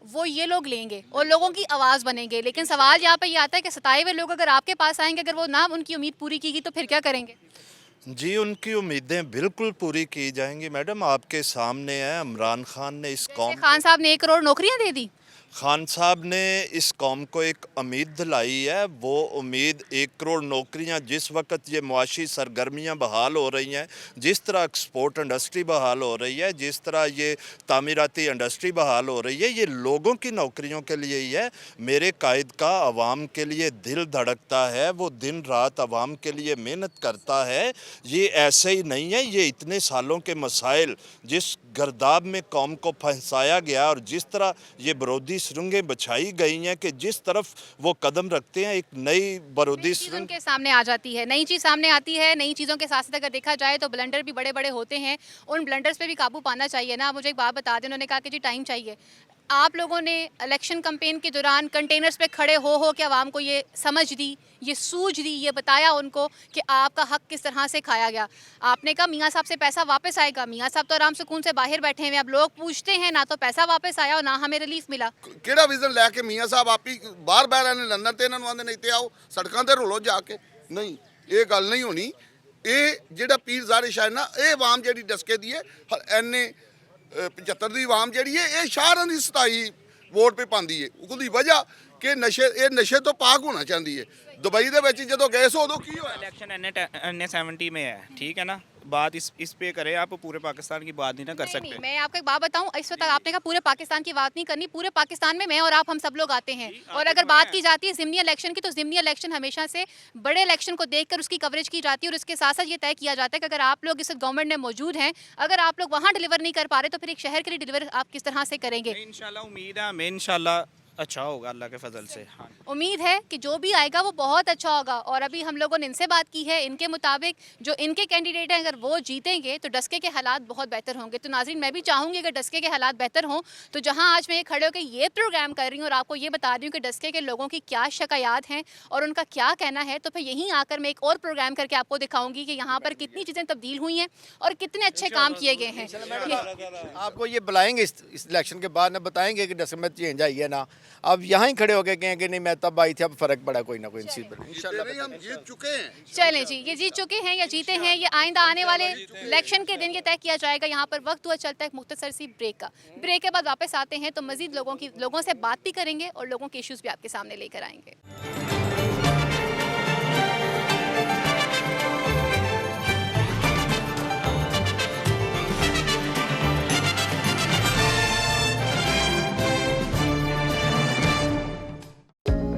वो ये लोग लेंगे और लोगों की आवाज़ बनेंगे। लेकिन सवाल यहाँ पे ये आता है कि सताए हुए लोग अगर आपके पास आएंगे, अगर वो ना उनकी उम्मीद पूरी की गई तो फिर क्या करेंगे? जी, उनकी उम्मीदें बिल्कुल पूरी की जाएंगी मैडम। आपके सामने है, इमरान खान ने इस कौम, खान साहब ने 1 करोड़ नौकरियाँ दे दी। खान साहब ने इस कौम को एक उम्मीद दिलाई है। वो उम्मीद 1 करोड़ नौकरियां, जिस वक्त ये मुआशी सरगर्मियां बहाल हो रही हैं, जिस तरह एक्सपोर्ट इंडस्ट्री बहाल हो रही है, जिस तरह ये तामीराती इंडस्ट्री बहाल हो रही है, ये लोगों की नौकरियों के लिए ही है। मेरे कायद का आवाम के लिए दिल धड़कता है, वो दिन रात आवाम के लिए मेहनत करता है। ये ऐसे ही नहीं है, ये इतने सालों के मसाइल जिस गर्दाब में कौम को फंसाया गया और जिस तरह ये बरोदी सुरंगें बछाई गई हैं कि जिस तरफ वो कदम रखते हैं, एक नई बरोदी सुरंग के सामने आ जाती है, नई चीज़ सामने आती है। नई चीज़ों के साथ साथ अगर देखा जाए तो ब्लंडर भी बड़े बड़े होते हैं, उन ब्लंडर्स पे भी काबू पाना चाहिए ना। मुझे एक बात बता दें, उन्होंने कहा कि जी टाइम चाहिए। आप लोगों ने इलेक्शन कैंपेन के दौरान कंटेनर्स पे खड़े हो के आवाम को ये समझ दी, ये सूझ दी, ये बताया उनको कि आपका हक किस तरह से खाया गया। आपने कहा मियाँ साहब से पैसा वापस आएगा, मियाँ साहब तो आराम सुकून से बाहर बैठे हुए हैं। अब लोग पूछते हैं ना तो पैसा वापस आया और ना हमें रिलीफ मिला। ਕਿਹੜਾ ਵਿਜ਼ਨ ਲੈ ਕੇ ਮੀਆਂ ਸਾਹਿਬ ਆਪੀ ਬਾਹਰ ਆਨੇ ਲੰਡਨ ਤੇ ਇਹਨਾਂ ਨੂੰ ਆਂਦੇ ਨਹੀਂ ਤੇ ਆਓ ਸੜਕਾਂ ਤੇ ਰੋਲੋ ਜਾ ਕੇ। ਨਹੀਂ, ਇਹ ਗੱਲ ਨਹੀਂ ਹੋਣੀ। ਇਹ ਜਿਹੜਾ ਪੀਰ ਜ਼ਾਰੇ ਸ਼ਾਇਰ ਨਾ ਇਹ ਆਵਾਮ ਜਿਹੜੀ ਡਸਕੇ ਦੀ ਹੈ ਐਨੇ 75 ਦੀ ਆਵਾਮ ਜਿਹੜੀ ਹੈ ਇਹ ਸ਼ਾਹਰਾਂ ਦੀ 27 ਵੋਟ पे ਪਾਉਂਦੀ ਹੈ। ਉਹਦੀ ਵਜ੍ਹਾ ਕਿ ਨਸ਼ੇ ਤੋਂ ਪਾਕ ਹੋਣਾ ਚਾਹੁੰਦੀ ਹੈ। दुबई ਦੇ ਵਿੱਚ ਜਦੋਂ ਗਏ ਸੋ ਉਦੋਂ ਕੀ ਹੋਇਆ? इलेक्शन एन 70 में है, ठीक है ना। बात इस पे करें, आप पूरे पाकिस्तान की बात नहीं ना कर सकते। मैं आपको एक बात बताऊं, इस वक्त आपने कहा पूरे पाकिस्तान की बात नहीं करनी। पूरे पाकिस्तान में मैं और आप हम सब लोग आते हैं, और अगर बात की जाती है ज़िमनी इलेक्शन की, तो ज़िमनी इलेक्शन हमेशा से बड़े इलेक्शन को देखकर उसकी कवरेज की जाती है, और इसके साथ साथ ये तय किया जाता है कि अगर आप लोग इस गवर्नमेंट में मौजूद हैं, अगर आप लोग वहाँ डिलीवर नहीं कर पा रहे तो फिर एक शहर के लिए डिलीवर आप किस तरह से करेंगे? इंशाल्लाह उम्मीद है हमें, इंशाल्लाह अच्छा होगा अल्लाह के फजल से। हाँ, उम्मीद है कि जो भी आएगा वो बहुत अच्छा होगा। और अभी हम लोगों ने इनसे बात की है, इनके मुताबिक जो इनके कैंडिडेट हैं अगर वो जीतेंगे तो डस्के के हालात बहुत बेहतर होंगे। तो नाज़रीन, मैं भी चाहूँगी अगर डस्के के हालात बेहतर हों तो जहाँ आज मैं ये खड़े होकर ये प्रोग्राम कर रही हूँ और आपको ये बता रही हूँ कि डस्के के लोगों की क्या शिकायत हैं और उनका क्या कहना है, तो फिर यहीं आकर मैं एक और प्रोग्राम करके आपको दिखाऊँगी कि यहाँ पर कितनी चीज़ें तब्दील हुई हैं और कितने अच्छे काम किए गए हैं। आपको ये बुलाएंगे इस इलेक्शन के बाद ना, बताएंगे कि डस्के में चेंज आई है ना। अब यहाँ ही खड़े हो गए कहें कि नहीं मैं तब आई थी, अब फर्क पड़ा कोई ना कोई चीज़ पर। इंशाल्लाह हम जीत चुके हैं। चलें जी, ये जीत चुके हैं या जीते हैं, ये आइंदा आने वाले इलेक्शन के दिन ये तय किया जाएगा। यहाँ पर वक्त हुआ चलता है एक मुख्तसर सी ब्रेक का। ब्रेक के बाद वापस आते हैं तो मजीद लोगों से बात भी करेंगे और लोगों के इश्यूज़ भी आपके सामने लेकर आएंगे।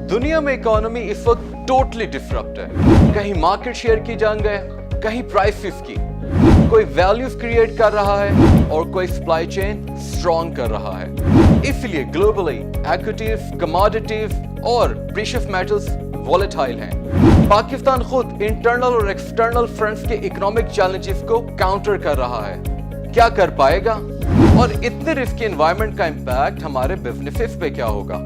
दुनिया में इकोनॉमी इस वक्त टोटली डिसरप्ट है। कहीं मार्केट शेयर की जंग है, कहीं प्राइसेस की। कोई वैल्यूज क्रिएट कर रहा है और कोई सप्लाई चेन स्ट्रॉन्ग कर रहा है। इसलिए ग्लोबली इक्विटीज, कमोडिटीज और प्रेशियस मेटल्स वोलेटाइल हैं। पाकिस्तान खुद इंटरनल और एक्सटर्नल फ्रंट्स के इकोनॉमिक चैलेंजेस को काउंटर कर रहा है। क्या कर पाएगा और इतने रिस्की एनवायरनमेंट का इम्पैक्ट हमारे बिजनेसेस पे क्या होगा?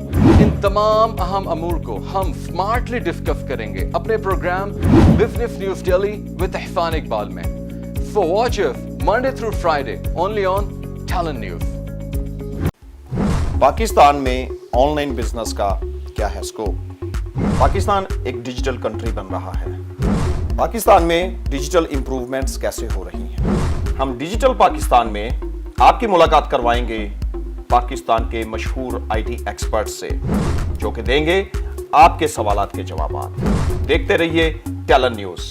इन तमाम अहम अमूर को हम स्मार्टली डिस्कस करेंगे अपने program business news daily with Ehsan Iqbal में। So watch us Monday through Friday only on Talent News. Pakistan में ऑनलाइन बिजनेस का क्या है स्कोप? पाकिस्तान एक डिजिटल कंट्री बन रहा है। पाकिस्तान में डिजिटल इंप्रूवमेंट्स कैसे हो रही हैं? हम डिजिटल पाकिस्तान में आपकी मुलाकात करवाएंगे पाकिस्तान के मशहूर आईटी एक्सपर्ट से, जो कि देंगे आपके सवालात के जवाब। देखते रहिए टैलेंट न्यूज़।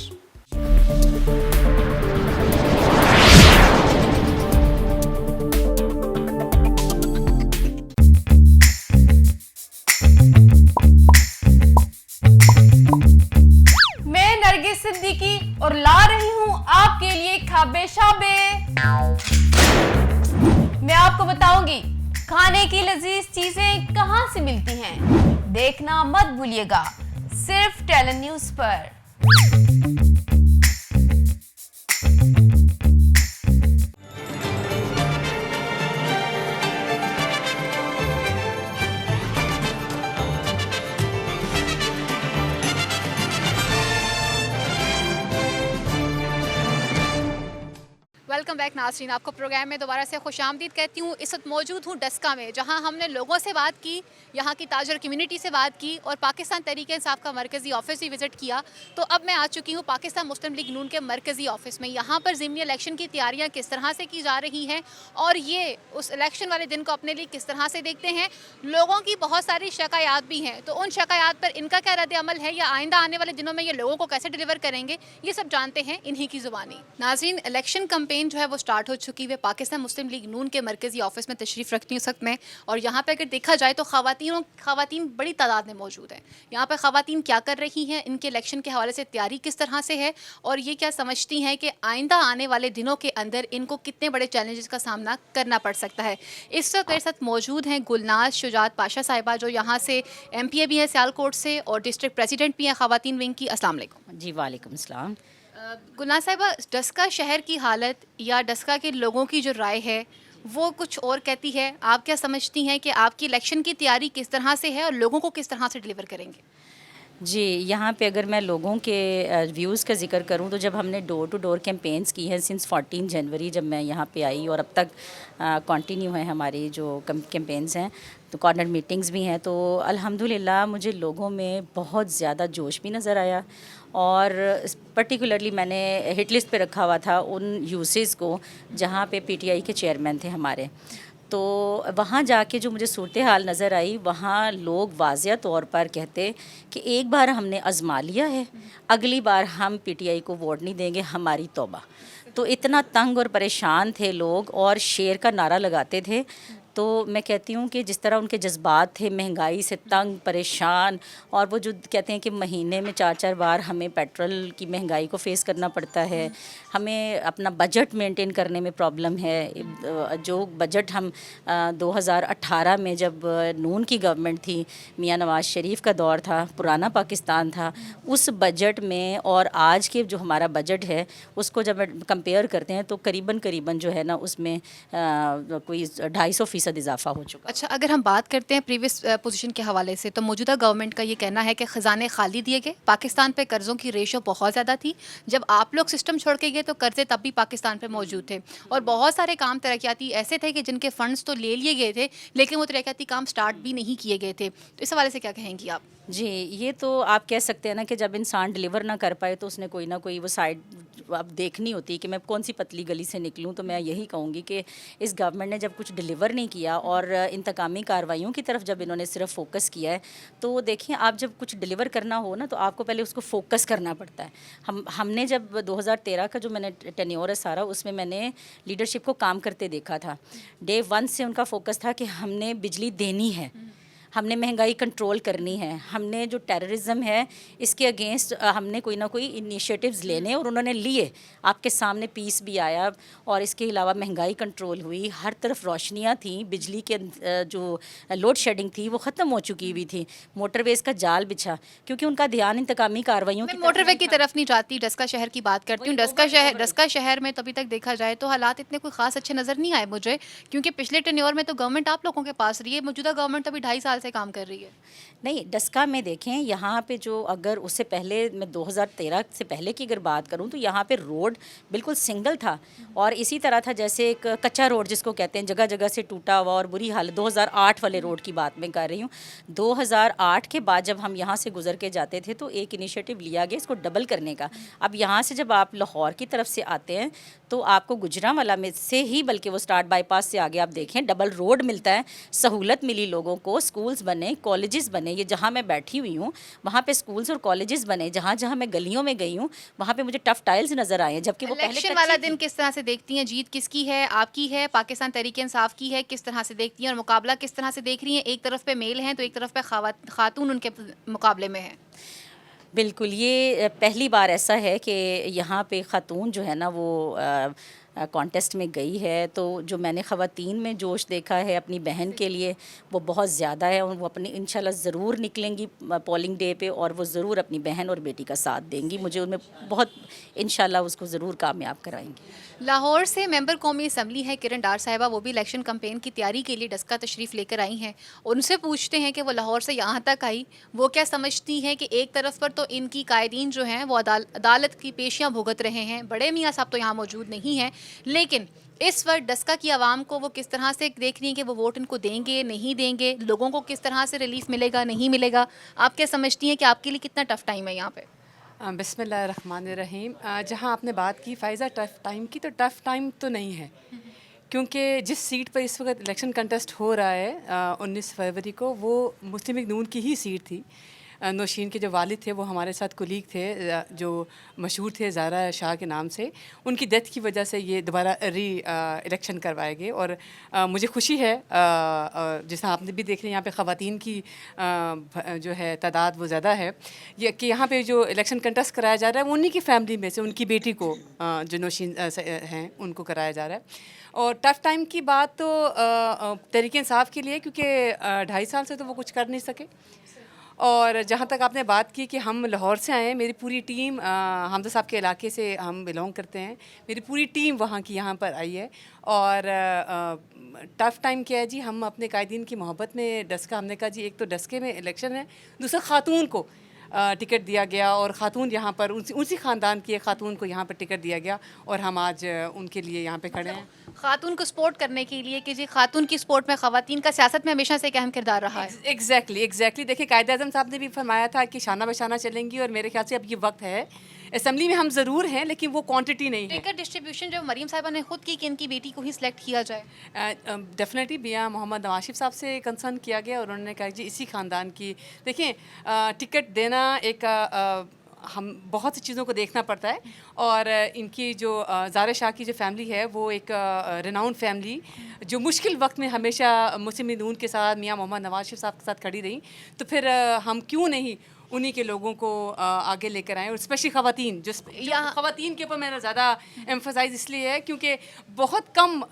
मैं नरगिस सिद्दीकी और ला रही हूँ आपके लिए ख्वाबे शाबे। मैं आपको बताऊंगी खाने की लजीज चीजें कहां से मिलती हैं। देखना मत भूलिएगा, सिर्फ टैलेंट न्यूज पर। वेलकम बैक नाज़रीन, आपको प्रोग्राम में दोबारा से खुशामदीद कहती हूँ। इस वक्त मौजूद हूँ डस्का में, जहाँ हमने लोगों से बात की, यहाँ की ताजर कम्युनिटी से बात की और पाकिस्तान तहरीक-ए-इंसाफ का मरकज़ी ऑफिस भी विज़िट किया। तो अब मैं आ चुकी हूँ पाकिस्तान मुस्लिम लीग नून के मरकज़ी ऑफिस में। यहाँ पर ज़िमनी इलेक्शन की तैयारियाँ किस तरह से की जा रही हैं और ये उस इलेक्शन वाले दिन को अपने लिए किस तरह से देखते हैं। लोगों की बहुत सारी शिकायत भी हैं, तो उन शिकायत पर इनका क्या रद्द-ए-अमल है या आइंदा आने वाले दिनों में ये लोगों को कैसे डिलीवर करेंगे, ये सब जानते हैं इन्हीं की ज़ुबानी। नाज़रीन, इलेक्शन कैंपेन जो है वो स्टार्ट हो चुकी है। पाकिस्तान मुस्लिम लीग नून के मरकज़ी ऑफिस में तशरीफ़ रखती हूँ इस वक्त मैं, और यहाँ पे अगर देखा जाए तो ख़वातीन बड़ी तादाद में मौजूद हैं। यहाँ पर ख़वातीन क्या कर रही हैं, इनके इलेक्शन के हवाले से तैयारी किस तरह से है और ये क्या समझती हैं कि आइंदा आने वाले दिनों के अंदर इनको कितने बड़े चैलेंजेस का सामना करना पड़ सकता है। इस वक्त मेरे साथ मौजूद हैं गुलनाज शुजात पाशा साहिबा, जो यहाँ से MPA भी हैं सियालकोट से और डिस्ट्रिक्ट प्रेसिडेंट भी हैं ख़वातीन विंग की। अस्सलाम वालेकुम। जी वालेकुम सलाम। गुलनाज साहिबा, डस्का शहर की हालत या डस्का के लोगों की जो राय है वो कुछ और कहती है। आप क्या समझती हैं कि आपकी इलेक्शन की तैयारी किस तरह से है और लोगों को किस तरह से डिलीवर करेंगे? जी, यहाँ पे अगर मैं लोगों के व्यूज़ का ज़िक्र करूँ तो जब हमने डोर टू डोर कैंपेन्स की हैं सिंस 14 जनवरी जब मैं यहाँ पे आई और अब तक कंटिन्यू है हमारी जो कैंपेन्स हैं, तो कॉर्नर मीटिंग्स भी हैं, तो अल्हम्दुलिल्लाह मुझे लोगों में बहुत ज़्यादा जोश भी नज़र आया। और पर्टिकुलरली मैंने हिट लिस्ट पे रखा हुआ था उन यूसेस को जहाँ पे पीटीआई के चेयरमैन थे हमारे, तो वहाँ जाके जो मुझे सूरत हाल नज़र आई, वहाँ लोग वाज़िया तौर पर कहते कि एक बार हमने आज़मा लिया है, अगली बार हम पीटीआई को वोट नहीं देंगे, हमारी तौबा। तो इतना तंग और परेशान थे लोग और शेर का नारा लगाते थे। तो मैं कहती हूँ कि जिस तरह उनके जज्बात थे, महंगाई से तंग परेशान, और वो जो कहते हैं कि महीने में 4-4 बार हमें पेट्रोल की महंगाई को फेस करना पड़ता है, हमें अपना बजट मेंटेन करने में प्रॉब्लम है। जो बजट हम 2018 में जब नून की गवर्नमेंट थी, मियां नवाज़ शरीफ का दौर था, पुराना पाकिस्तान था, उस बजट में और आज के जो हमारा बजट है उसको जब कंपेयर करते हैं तो करीबन जो है ना उसमें कोई 250% इजाफा हो चुका। अच्छा, अगर हम बात करते हैं प्रीवियस पोजीशन के हवाले से, तो मौजूदा गवर्नमेंट का ये कहना है कि ख़जाने खाली दिए गए, पाकिस्तान पे कर्ज़ों की रेशो बहुत ज़्यादा थी। जब आप लोग सिस्टम छोड़ के गए तो कर्ज़े तब भी पाकिस्तान पे मौजूद थे, और बहुत सारे काम तरक्याती ऐसे थे कि जिनके फ़ंड्स तो ले लिए गए थे लेकिन वो तरक्याती काम स्टार्ट भी नहीं किए गए थे। तो इस हवाले से क्या कहेंगी आप? जी, ये तो आप कह सकते हैं ना कि जब इंसान डिलीवर ना कर पाए तो उसने कोई ना कोई वो साइड अब देखनी होती है कि मैं कौन सी पतली गली से निकलूं। तो मैं यही कहूँगी कि इस गवर्नमेंट ने जब कुछ डिलीवर नहीं किया और इंतकामी कार्रवाइयों की तरफ जब इन्होंने सिर्फ फोकस किया है, तो देखिए आप जब कुछ डिलीवर करना हो ना तो आपको पहले उसको फोकस करना पड़ता है। हमने जब 2013 का जो मैंने टेन्योर है सारा, उसमें मैंने लीडरशिप को काम करते देखा था। डे 1 से उनका फोकस था कि हमने बिजली देनी है, हमने महंगाई कंट्रोल करनी है, हमने जो टेररिज्म है इसके अगेंस्ट हमने कोई ना कोई इनिशिएटिव्स लेने, और उन्होंने लिए। आपके सामने पीस भी आया और इसके अलावा महंगाई कंट्रोल हुई, हर तरफ रोशनियाँ थी, बिजली के जो लोड शेडिंग थी वो ख़त्म हो चुकी हुई थी, मोटरवेज का जाल बिछा, क्योंकि उनका ध्यान इंतकामी कार्रवाइयों की मोटरवे की तरफ नहीं जाती, डस्का शहर की बात करती हूँ। डस्का शहर में तो अभी तक देखा जाए तो हालात इतने कोई ख़ास अच्छे नज़र नहीं आए मुझे, क्योंकि पिछले टेन्योर में तो गवर्नमेंट आप लोगों के पास रही है, मौजूदा गवर्नमेंट अभी 2.5 साल से काम कर रही है। नहीं, डस्का में देखें यहाँ पे जो, अगर उससे पहले मैं 2013 से पहले की अगर बात करूँ तो यहाँ पे रोड बिल्कुल सिंगल था, और इसी तरह था जैसे एक कच्चा रोड जिसको कहते हैं, जगह जगह से टूटा हुआ और बुरी हालत। 2008 वाले रोड की बात मैं कर रही हूँ। 2008 के बाद जब हम यहाँ से गुजर के जाते थे तो एक इनिशिएटिव लिया गया इसको डबल करने का। अब यहाँ से जब आप लाहौर की तरफ से आते हैं तो आपको गुजरांवाला में से ही, बल्कि वो स्टार्ट बाईपास से आगे आप देखें डबल रोड मिलता है, सहूलत मिली लोगों को, स्कूल्स बने, कॉलेजेस बने। ये जहाँ मैं बैठी हुई हूँ वहाँ पे स्कूल्स और कॉलेजेस बने, जहाँ जहाँ मैं गलियों में गई हूँ वहाँ पे मुझे टफ टाइल्स नज़र आए हैं, जबकि वो पहले इलेक्शन वाला दिन किस तरह से देखती हैं? जीत किसकी है? आपकी है? पाकिस्तान तहरीक इंसाफ की है? किस तरह से देखती हैं और मुकाबला किस तरह से देख रही हैं? एक तरफ पे मेल हैं तो एक तरफ पे खातून उनके मुकाबले में है। बिल्कुल, ये पहली बार ऐसा है कि यहाँ पे ख़ातून जो है ना वो कॉन्टेस्ट में गई है। तो जो मैंने ख़वातीन में जोश देखा है अपनी बहन के लिए वो बहुत ज़्यादा है, और वो अपनी इंशाल्लाह ज़रूर निकलेंगी पोलिंग डे पे, और वो ज़रूर अपनी बहन और बेटी का साथ देंगी। मुझे उनमें बहुत इंशाल्लाह उसको ज़रूर कामयाब कराएंगी। लाहौर से मेंबर कौमी असम्बली है किरण डार साहिबा, वो भी इलेक्शन कैंपेन की तैयारी के लिए डस्का तशरीफ़ लेकर आई हैं। उनसे पूछते हैं कि वो लाहौर से यहाँ तक आई, वो क्या समझती हैं कि एक तरफ पर तो इनकी कायदीन जो हैं वो अदालत की पेशियाँ भुगत रहे हैं, बड़े मियाँ साहब तो यहाँ मौजूद नहीं हैं, लेकिन इस वक्त डस्का की आवाम को वो किस तरह से देख रही हैं कि वो वोट इनको देंगे नहीं देंगे, लोगों को किस तरह से रिलीफ मिलेगा नहीं मिलेगा। आप क्या समझती हैं कि आपके लिए कितना टफ़ टाइम है यहाँ पे? बिस्मिल्लाहिर्रहमानिर्रहीम। जहाँ आपने बात की फ़ायज़ा टफ़ टाइम की, तो टफ़ टाइम तो नहीं है, क्योंकि जिस सीट पर इस वक्त इलेक्शन कंटेस्ट हो रहा है 19 फरवरी को, वो मुस्लिम लीग नून की ही सीट थी। नौशीन के जो वालिद थे वो हमारे साथ कुलीग थे जो मशहूर थे ज़ारा शाह के नाम से, उनकी डेथ की वजह से ये दोबारा इलेक्शन करवाए गए। और मुझे खुशी है जिस आपने भी देख रहे हैं यहाँ पे ख़वातीन की जो है तादाद वो ज़्यादा है, ये कि यहाँ पे जो इलेक्शन कंटेस्ट कराया जा रहा है वो उन्हीं की फैमिली में से उनकी बेटी को जो नौशीन हैं उनको कराया जा रहा है। और टफ़ टाइम की बात तो तहरीक इंसाफ के लिए, क्योंकि 2.5 साल से तो वो कुछ कर नहीं सके, और जहाँ तक आपने बात की कि हम लाहौर से आए हैं, मेरी पूरी टीम हमजा साहब के इलाके से हम बिलोंग करते हैं, मेरी पूरी टीम वहाँ की यहाँ पर आई है। और टफ़ टाइम क्या है जी, हम अपने कायदीन की मोहब्बत में डस्का, हमने कहा जी एक तो डस्के में इलेक्शन है, दूसरा ख़ातून को टिकट दिया गया और ख़ातून यहाँ पर उसी ख़ानदान की एक ख़ातून को यहाँ पर टिकट दिया गया और हम आज उनके लिए यहाँ पे खड़े हैं। खातून को सपोर्ट करने के लिए कि जी खातून की सपोर्ट में ख़वातीन का सियासत में हमेशा से एक अहम किरदार रहा है। एग्जैक्टली देखिए, कायद-ए-आज़म साहब ने भी फरमाया था कि शाना बशाना चलेंगी और मेरे ख्याल से अब ये वक्त है। असेंबली में हम ज़रूर हैं लेकिन वो क्वांटिटी नहीं है। टिकट डिस्ट्रीब्यूशन जो मरीम साहिबा ने खुद की कि इनकी बेटी को ही सिलेक्ट किया जाए, डेफिनेटली मियां मोहम्मद नवाज शरीफ साहब से कंसर्न किया गया और उन्होंने कहा जी इसी ख़ानदान की देखें टिकट देना एक हम बहुत सी चीज़ों को देखना पड़ता है और इनकी जो ज़ारा शाह की जो फैमिली है वो एक रिनाउंड फैमिली जो मुश्किल वक्त में हमेशा मुस्लिम नून के साथ मियां मोहम्मद नवाज शरीफ साहब के साथ खड़ी रही, तो फिर हम क्यों नहीं उन्हीं के लोगों को आगे लेकर आएँ और स्पेशली ख़वातीन जो ख़वातीन के ऊपर मेरा ज़्यादा एम्फसाइज़ इसलिए है क्योंकि बहुत कम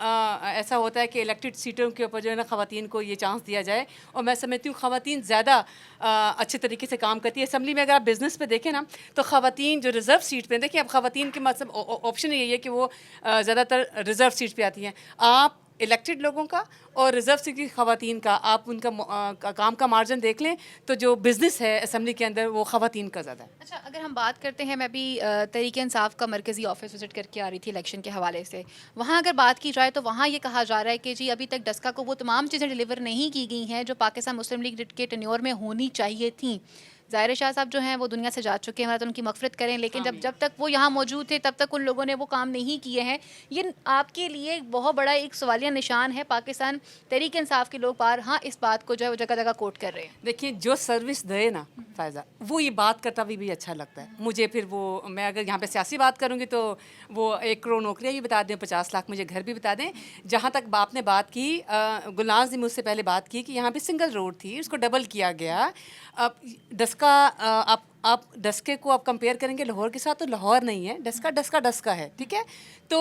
ऐसा होता है कि इलेक्टेड सीटों के ऊपर जो है ना ख़वातीन को ये चांस दिया जाए और मैं समझती हूँ ख़वातीन ज़्यादा अच्छे तरीके से काम करती है। असम्बली में अगर आप बिज़नेस पे देखें ना तो ख़वातीन जो रिज़र्व सीट पे देखिए, अब ख़वातीन के मतलब ऑप्शन यही है कि वो ज़्यादातर रिज़र्व सीट पे आती हैं। आप इलेक्टेड लोगों का और रिजर्व सीट की ख़वातीन का आप उनका काम का मार्जिन देख लें तो जो बिज़नेस है असम्बली के अंदर वो ख़वातीन का ज़्यादा है। अच्छा, अगर हम बात करते हैं, मैं भी तहरीक-ए-इंसाफ का मरकज़ी ऑफिस विज़िट करके आ रही थी इलेक्शन के हवाले से, वहाँ अगर बात की जाए तो वहाँ ये कहा जा रहा है कि जी अभी तक डस्का को वो तमाम चीज़ें डिलीवर नहीं की गई हैं जो पाकिस्तान मुस्लिम लीग के टेन्योर में होनी चाहिए थी। ज़ाहिर शाह साहब जो हैं वो दुनिया से जा चुके हैं, तो उनकी मग़फ़िरत करें, लेकिन जब तक वो यहाँ मौजूद थे तब तक उन लोगों ने वो काम नहीं किए हैं। ये आपके लिए एक बहुत बड़ा एक सवालिया निशान है। पाकिस्तान तहरीक इंसाफ के लोग बार हाँ इस बात को जो है वो जगह जगह कोट कर रहे हैं। देखिए, जो सर्विस दे ना फ़ायज़ा, वो ये बात करता भी अच्छा लगता है मुझे। फिर वो मैं अगर यहाँ पे सियासी बात करूँगी तो वो 1 करोड़ नौकरियाँ भी बता दें, 50 लाख मुझे घर भी बता दें। जहाँ तक आपने बात की, गुलनाज़ ने मुझसे पहले बात की कि यहाँ पे सिंगल रोड थी, उसको डबल किया गया। अब डस्का आप डस्के को आप कंपेयर करेंगे लाहौर के साथ तो लाहौर नहीं है, डस्का है, ठीक है। तो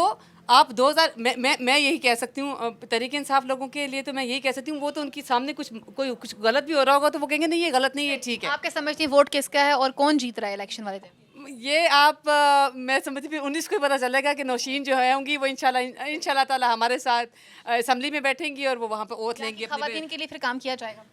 आप 2000 मैं यही कह सकती हूँ तहरीक इंसाफ लोगों के लिए, तो मैं यही कह सकती हूँ वो तो उनके सामने कुछ गलत भी हो रहा होगा तो वो कहेंगे नहीं ये गलत नहीं है, ठीक है। आप क्या समझती हैं वोट किसका है और कौन जीत रहा है इलेक्शन वाले दिन? ये आप मैं समझती हूँ 19 को ही पता चलेगा कि नौशीन जो है होंगी वो इंशाल्लाह ताला हमारे साथ असम्बली में बैठेंगी और वो वहाँ पे ओथ लेंगी। ख़वातीन के लिए फिर काम किया जाएगा?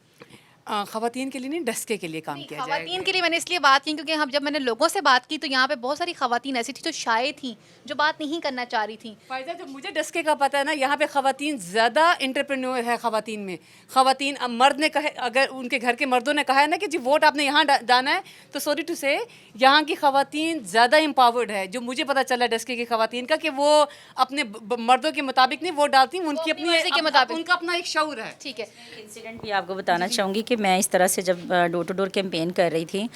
ख़वातीन के लिए नहीं, डस्के के लिए काम किया जाएगा। ख़वातीन के लिए मैंने इसलिए बात की क्योंकि जब मैंने लोगों से बात की तो यहाँ पे बहुत सारी ख़वातीन ऐसी थी जो शाये थी, जो बात नहीं करना चाह रही थी। फ़ायदा जो मुझे डस्के का पता है ना, यहाँ पे ख़वातीन ज़्यादा एंटरप्रेन्योर है। ख़वातीन में ख़वातीन मर्द ने कहे, अगर उनके घर के मर्दों ने कहा है ना कि जी वोट आपने यहाँ डालना है, तो सॉरी टू से यहाँ की ख़वातीन ज़्यादा एम्पावर्ड है। जो मुझे पता चला डस्के की ख़वातीन का कि वो अपने मर्दों के मुताबिक नहीं वोट डालती, उनकी अपनी के मुताबिक उनका अपना एक शऊर है। ठीक है, इंसिडेंट भी आपको बताना चाहूँगी कि मैं इस तरह से जब डोर टू डोर कैंपेन कर रही थी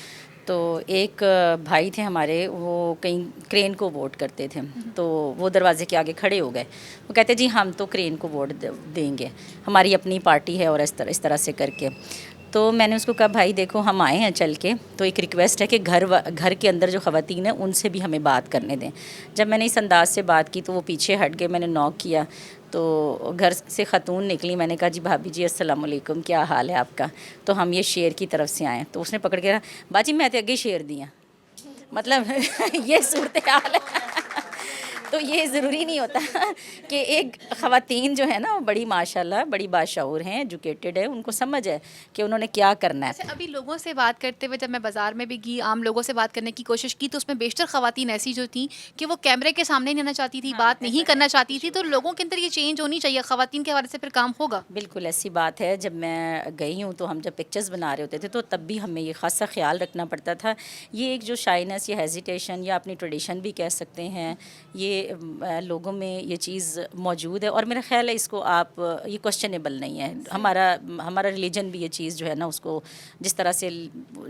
तो एक भाई थे हमारे, वो कहीं क्रेन को वोट करते थे, तो वो दरवाजे के आगे खड़े हो गए। वो कहते जी हम तो क्रेन को वोट देंगे, हमारी अपनी पार्टी है और इस तरह से करके। तो मैंने उसको कहा भाई देखो हम आए हैं चल के, तो एक रिक्वेस्ट है कि घर के अंदर जो ख़वातीन है उनसे भी हमें बात करने दें। जब मैंने इस अंदाज से बात की तो वो पीछे हट गए। मैंने नॉक किया तो घर से ख़ातून निकली। मैंने कहा जी भाभी जी अस्सलाम वालेकुम, क्या हाल है आपका? तो हम ये शेर की तरफ से आए। तो उसने पकड़ के कहा बाजी मैं तो अगे शेर दिया, मतलब ये सूरत हाल है। तो ये ज़रूरी नहीं होता कि एक ख़वातीन जो है ना वो बड़ी माशाल्लाह बड़ी बाशऊर हैं, एजुकेटेड है, उनको समझ है कि उन्होंने क्या करना है। अभी लोगों से बात करते हुए जब मैं बाज़ार में भी गई, आम लोगों से बात करने की कोशिश की, तो उसमें बेशतर ख़वातीन ऐसी जो थी कि वो कैमरे के सामने नहीं आना चाहती थी, बात नहीं करना चाहती थी। तो लोगों के अंदर ये चेंज होनी चाहिए, ख़वातीन के हवाले से फिर काम होगा। बिल्कुल ऐसी बात है। जब मैं गई हूँ तो हम जब पिक्चर्स बना रहे होते थे तो तब भी हमें ये ख़ासा ख्याल रखना पड़ता था। ये एक जो शाइनेस या हेजिटेशन या अपनी ट्रेडिशन भी कह सकते हैं, ये लोगों में ये चीज़ मौजूद है और मेरा ख्याल है इसको आप ये क्वेश्चनेबल नहीं है। हमारा रिलीजन भी ये चीज़ जो है ना उसको जिस तरह से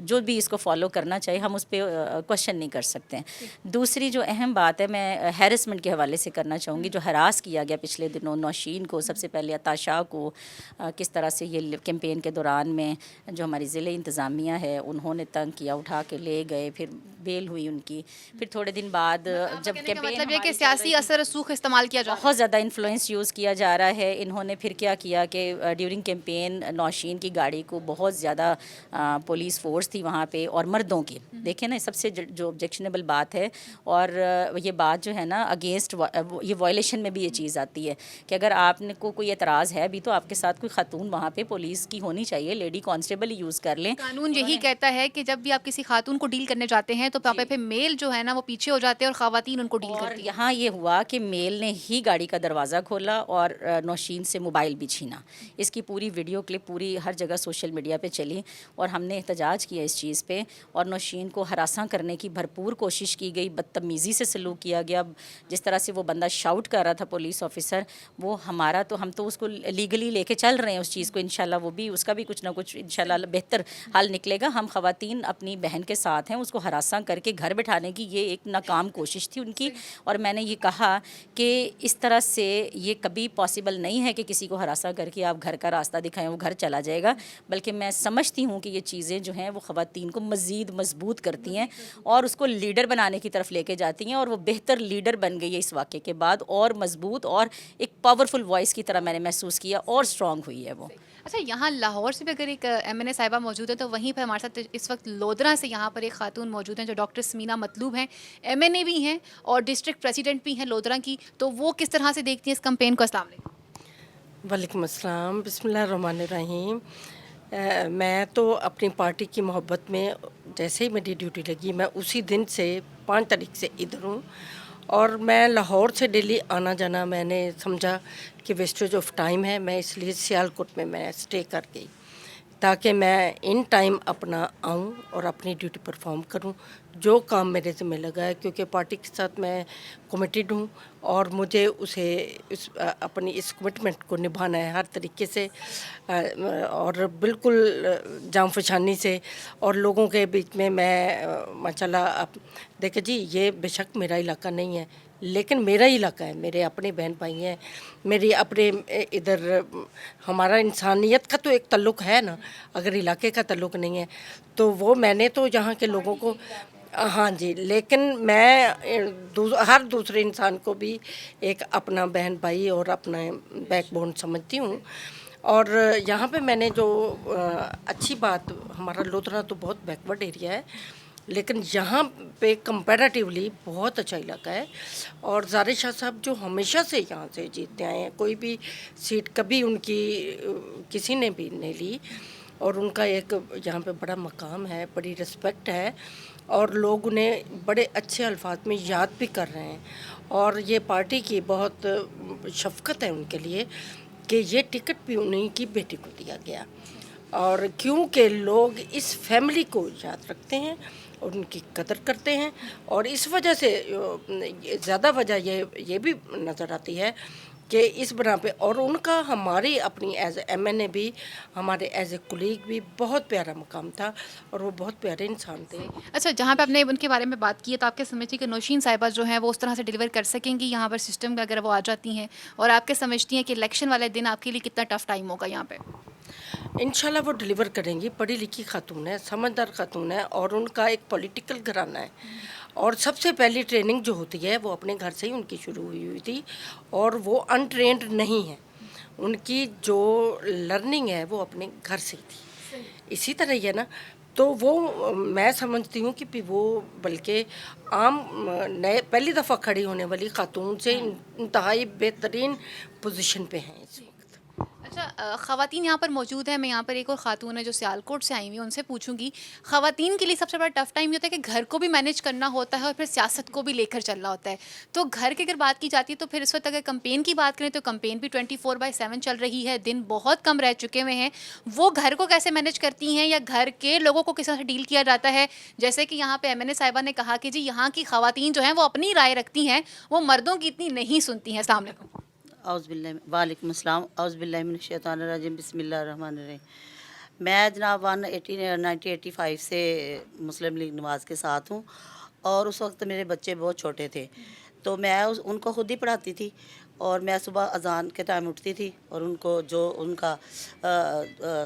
जो भी इसको फॉलो करना चाहिए हम उस पर क्वेश्चन नहीं कर सकते हैं। दूसरी जो अहम बात है मैं हैरेसमेंट के हवाले से करना चाहूँगी। जो हरास किया गया पिछले दिनों नौशीन को, सबसे पहले अताशा को, किस तरह से ये कैंपेन के दौरान में जो हमारी ज़िले इंतज़ामिया है उन्होंने तंग किया, उठा के ले गए, फिर बेल हुई उनकी। फिर थोड़े दिन बाद जब कैंपेन मतलब ये कि सियासी असर रसूख इस्तेमाल किया जा रहा है। बहुत ज़्यादा इन्फ्लुएंस यूज़ किया जा रहा है। इन्होंने फिर क्या किया कि ड्यूरिंग कैंपेन नौशीन की गाड़ी को बहुत ज़्यादा पुलिस फोर्स थी वहाँ पे और मर्दों की, देखिए ना सबसे जो ऑब्जेक्शनेबल बात है। और ये बात जो है ना अगेंस्ट ये वायलेशन में भी ये चीज़ आती है कि अगर आपने को कोई एतराज़ है भी तो आपके साथ कोई खातून वहाँ पे पुलिस की होनी चाहिए, लेडी कांस्टेबल यूज़ कर लें। कानून यही कहता है कि जब भी आप किसी खातून को डील करने जाते हैं तो वहाँ पे मेल जो है ना वो पीछे हो जाते हैं और ख़वातीन उनको डील और करती हैं। यहाँ ये हुआ कि मेल ने ही गाड़ी का दरवाज़ा खोला और नौशीन से मोबाइल भी छीना। इसकी पूरी वीडियो क्लिप पूरी हर जगह सोशल मीडिया पे चली और हमने एहतजाज किया इस चीज़ पे। और नौशीन को हरासा करने की भरपूर कोशिश की गई, बदतमीज़ी से सलूक किया गया। जिस तरह से वो बंदा शाउट कर रहा था पुलिस ऑफिसर, वो हमारा तो हम तो उसको लीगली लेके चल रहे हैं उस चीज़ को। इंशाल्लाह वो भी उसका भी कुछ ना कुछ इंशाल्लाह बेहतर हल निकलेगा। हम ख़वातीन अपनी बहन के साथ हैं, उसको हरासा करके घर बैठाने की ये एक नाकाम कोशिश थी उनकी। और मैंने ये कहा कि इस तरह से ये कभी पॉसिबल नहीं है कि किसी को हरासा करके आप घर का रास्ता दिखाएं वो घर चला जाएगा, बल्कि मैं समझती हूँ कि ये चीज़ें जो हैं वो ख़वातीन को मज़ीद मजबूत करती हैं और उसको लीडर बनाने की तरफ लेके जाती हैं। और वो बेहतर लीडर बन गई है इस वाक़े के बाद, और मजबूत और एक पावरफुल वॉइस की तरह मैंने महसूस किया और स्ट्रॉन्ग हुई है वो। अच्छा, यहाँ लाहौर से भी अगर एक MNA साहिबा मौजूद है तो वहीं पर हमारे साथ इस वक्त लोधरा से यहाँ पर एक खातून मौजूद हैं जो डॉक्टर स्मीना मतलूब हैं, MNA भी हैं और डिस्ट्रिक्ट प्रेसिडेंट भी हैं लोधरा की। तो वो किस तरह से देखती हैं इस कैंपेन को? अस्सलाम वालेकुम। वालेकुम अस्सलाम, बिस्मिल्लाहिर्रहमानिर्रहीम। मैं तो अपनी पार्टी की मोहब्बत में जैसे ही मेरी ड्यूटी लगी मैं उसी दिन से 5 तारीख से इधर हूँ। और मैं लाहौर से दिल्ली आना जाना मैंने समझा कि वेस्टेज ऑफ टाइम है, मैं इसलिए सियालकोट में मैं स्टे कर गई ताकि मैं इन टाइम अपना आऊँ और अपनी ड्यूटी परफॉर्म करूँ जो काम मेरे ज़िम्मे लगा है, क्योंकि पार्टी के साथ मैं कमिटेड हूँ और मुझे उसे अपनी इस कमिटमेंट को निभाना है हर तरीके से और बिल्कुल जाम फशानी से। और लोगों के बीच में मैं माशाल्लाह आप देखिए जी, ये बेशक मेरा इलाका नहीं है लेकिन मेरा ही इलाका है, मेरे अपने बहन भाई हैं, मेरी अपने इधर हमारा इंसानियत का तो एक तल्लुक़ है ना। अगर इलाके का तल्लुक़ नहीं है तो वो मैंने तो यहाँ के लोगों को हाँ जी, लेकिन मैं हर दूसरे इंसान को भी एक अपना बहन भाई और अपना बैकबोन समझती हूँ। और यहाँ पे मैंने जो अच्छी बात, हमारा लोधरा तो बहुत बैकवर्ड एरिया है लेकिन यहाँ पे कंपैरेटिवली बहुत अच्छा इलाका है। और ज़ाहिर शाह साहब जो हमेशा से यहाँ से जीतते आए हैं, कोई भी सीट कभी उनकी किसी ने भी नहीं ली और उनका एक यहाँ पे बड़ा मकाम है, बड़ी रिस्पेक्ट है और लोग उन्हें बड़े अच्छे अल्फाज में याद भी कर रहे हैं। और ये पार्टी की बहुत शफ़क़त है उनके लिए कि ये टिकट भी उन्हीं की बेटी को दिया गया। और क्योंकि लोग इस फैमिली को याद रखते हैं और उनकी कदर करते हैं और इस वजह से ज़्यादा वजह ये भी नज़र आती है कि इस बना पे और उनका हमारी अपनी एज MNA भी, हमारे एज ए कुलीग भी बहुत प्यारा मकाम था और वो बहुत प्यारे इंसान थे। अच्छा, जहाँ पे आपने उनके बारे में बात की है तो आपके समझती कि नौशीन साहिबा जो हैं वो उस तरह से डिलीवर कर सकेंगी यहाँ पर सिस्टम का अगर वो आ जाती हैं, और आपके समझती हैं कि इलेक्शन वाले दिन आपके लिए कितना टफ टाइम होगा यहाँ पे? इंशाल्लाह वो डिलीवर करेंगी। पढ़ी लिखी खातून है, समझदार खातून है और उनका एक पॉलिटिकल घराना है। और सबसे पहली ट्रेनिंग जो होती है वो अपने घर से ही उनकी शुरू हुई थी और वो अनट्रेंड नहीं है, उनकी जो लर्निंग है वो अपने घर से ही थी। इसी तरह ही है ना, तो वो मैं समझती हूँ कि वो बल्कि आम नए पहली दफ़ा खड़ी होने वाली खातून से इंतहाई बेहतरीन पोजीशन पे हैं इस वक्त। अच्छा, ख़वातीन यहाँ पर मौजूद है। मैं यहाँ पर एक और ख़ातून है जो सियालकोट से आई हुई, उनसे पूछूंगी ख़वातीन के लिए सबसे बड़ा टफ टाइम ये होता है कि घर को भी मैनेज करना होता है और फिर सियासत को भी लेकर चलना होता है। तो घर की अगर बात की जाती है तो फिर इस वक्त अगर कैंपेन की बात करें तो कैंपेन भी 24/7 चल रही है, दिन बहुत कम रह चुके हुए हैं। वो घर को कैसे मैनेज करती हैं या घर के लोगों को किस तरह से डील किया जाता है? जैसे कि यहाँ पर MNA साहिबा ने कहा कि जी यहाँ की ख़वातीन जो हैं वो अपनी राय रखती हैं, वो मर्दों की इतनी नहीं सुनती हैं। अस्सलाम वालेकुम। वालेकुम अस्सलाम, औज़ुबिल्लाहि मिनश शैतानिर रजीम, बिस्मिल्लाहिर्रहमानिर्रहीम। मैं जनाब 1985 से मुस्लिम लीग नवाज़ के साथ हूँ और उस वक्त मेरे बच्चे बहुत छोटे थे तो मैं उनको ख़ुद ही पढ़ाती थी और मैं सुबह अजान के टाइम उठती थी और उनको जो उनका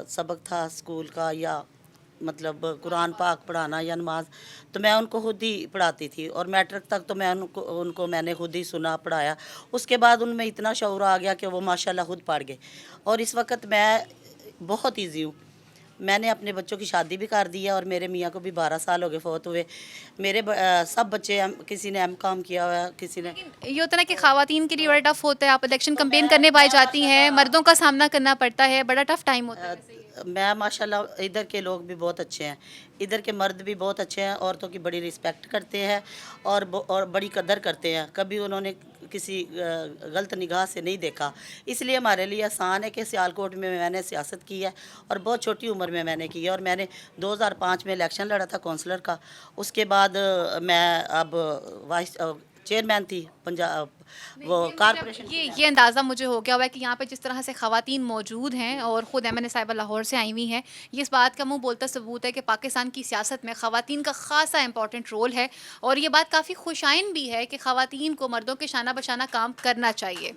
सबक था स्कूल का या मतलब कुरान पाक पढ़ाना या नमाज, तो मैं उनको खुद ही पढ़ाती थी और मैट्रिक तक तो मैं उनको मैंने खुद ही सुना पढ़ाया। उसके बाद उनमें इतना शऊर आ गया कि वो माशाल्लाह खुद पढ़ गए और इस वक्त मैं बहुत ईजी हूँ। मैंने अपने बच्चों की शादी भी कर दी है और मेरे मियाँ को भी 12 साल हो गए फौत हुए। मेरे सब बच्चे किसी ने M.Com किया हुआ है, किसी ने। ये होता है ना कि ख़वातीन के लिए बड़ा टफ होता है, आप इलेक्शन कैंपेन करने पाई जाती हैं, मर्दों का सामना करना पड़ता है, बड़ा टफ टाइम होता है। मैं माशाल्लाह इधर के लोग भी बहुत अच्छे हैं, इधर के मर्द भी बहुत अच्छे हैं, औरतों की बड़ी रिस्पेक्ट करते हैं और बड़ी कदर करते हैं। कभी उन्होंने किसी गलत निगाह से नहीं देखा, इसलिए हमारे लिए आसान है कि सियालकोट में मैंने सियासत की है और बहुत छोटी उम्र में मैंने की है। और मैंने 2005 में इलेक्शन लड़ा था कौंसलर का। उसके बाद मैं अब वाइस चेयरमैन थी पंजाब वो कारपोरेशन। ये अंदाज़ा मुझे हो गया हुआ है कि यहाँ पे जिस तरह से ख़वातीन मौजूद हैं और ख़ुद MNA साहिबा लाहौर से आई हुई हैं, ये इस बात का मुंह बोलता सबूत है कि पाकिस्तान की सियासत में ख़वातीन का ख़ासा इंपॉर्टेंट रोल है। और ये बात काफ़ी खुशाइन भी है कि ख़वातीन को मर्दों के शाना बशाना काम करना चाहिए।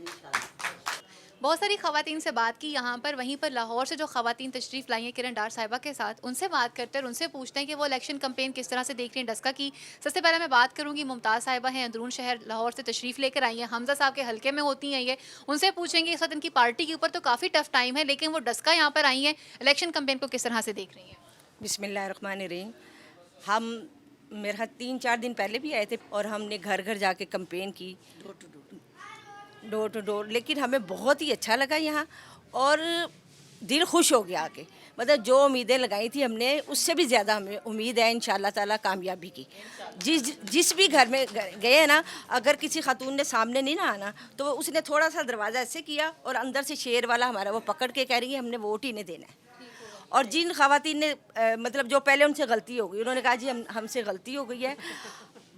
बहुत सारी ख़वातीन से बात की यहाँ पर, वहीं पर लाहौर से जो ख़वातीन तशरीफ़ लाई हैं किरण डार साहिबा के साथ, उनसे बात करते हैं और उनसे पूछते हैं कि वो इलेक्शन कैंपेन किस तरह से देख रही हैं डस्का की। सबसे पहले मैं बात करूँगी मुमताज़ साहिबा हैं, अंदरून शहर लाहौर से तशरीफ़ लेकर आई हैं, हमज़ा साहब के हल्के में होती हैं ये। उनसे पूछेंगे इस वक्त इनकी पार्टी के ऊपर तो काफ़ी टफ टाइम है, लेकिन वो डस्का यहाँ पर आई हैं, इलेक्शन कैंपेन को किस तरह से देख रही हैं? बिस्मिल्लाहिर्रहमानिर्रहीम। हम मेरे 3-4 दिन पहले भी आए थे और हमने घर घर जाके कैंपेन की, डोर टू डोर, लेकिन हमें बहुत ही अच्छा लगा यहाँ और दिल खुश हो गया आके। मतलब जो उम्मीदें लगाई थी हमने उससे भी ज़्यादा हमें उम्मीद है इंशाल्लाह ताला कामयाबी की। जिस भी घर में गए ना, अगर किसी खातून ने सामने नहीं ना आना तो उसने थोड़ा सा दरवाज़ा ऐसे किया और अंदर से शेर वाला हमारा वो पकड़ के कह रही है हमने वोट ही नहीं देना है। और जिन ख़वातीन ने मतलब जो पहले उनसे गलती हो गई, उन्होंने कहा जी हमसे गलती हो गई है,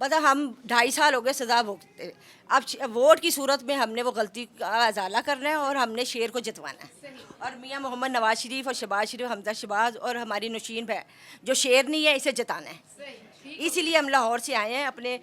मतलब हम 2.5 साल हो गए सज़ा भुगतते, अब वोट की सूरत में हमने वो गलती का अजाला करना है और हमने शेर को जितवाना है। और मियाँ मोहम्मद नवाज शरीफ और शहबाज शरीफ, हमजा शहबाज और हमारी नौशीन भाई जो शेर नहीं है, इसे जिताना है। इसीलिए हम लाहौर से आए हैं, अपने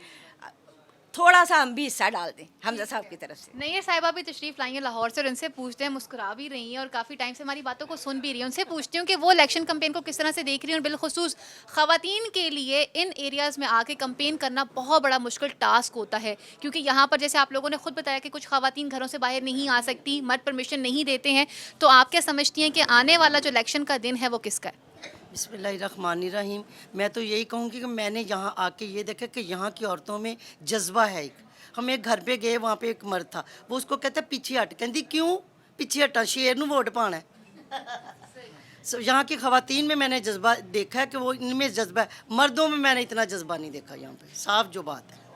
थोड़ा सा हम भी हिस्सा डाल दें हमजा साहब की तरफ से। नैयर साहिबा भी तशरीफ़ लाई हैं लाहौर से और इनसे पूछते हैं, मुस्कुरा भी रही हैं और काफ़ी टाइम से हमारी बातों को सुन भी रही हैं। उनसे पूछती हूँ कि वो इलेक्शन कैंपेन को किस तरह से देख रही हैं और बिलखुसूस ख़वातीन के लिए इन एरियाज़ में आके कैंपेन करना बहुत बड़ा मुश्किल टास्क होता है, क्योंकि यहाँ पर जैसे आप लोगों ने खुद बताया कि कुछ ख़वातीन घरों से बाहर नहीं आ सकती, मर्द परमिशन नहीं देते हैं, तो आप क्या समझती हैं कि आने वाला जो इलेक्शन का दिन है वो किसका है? बिस्मिल्लाहिर्रहमानिर्रहीम। मैं तो यही कहूँगी कि मैंने यहाँ आके ये देखा कि यहाँ की औरतों में जज्बा है। एक हम एक घर पे गए, वहाँ पे एक मर्द था, वो उसको कहते पीछे हट, कहती क्यों पीछे हटा, शेर नू वोट पाना है। यहाँ की ख़वातीन में मैंने जज्बा देखा है कि वो इनमें जज्बा है, मर्दों में मैंने इतना जज्बा नहीं देखा। यहाँ पे साफ जो बात है,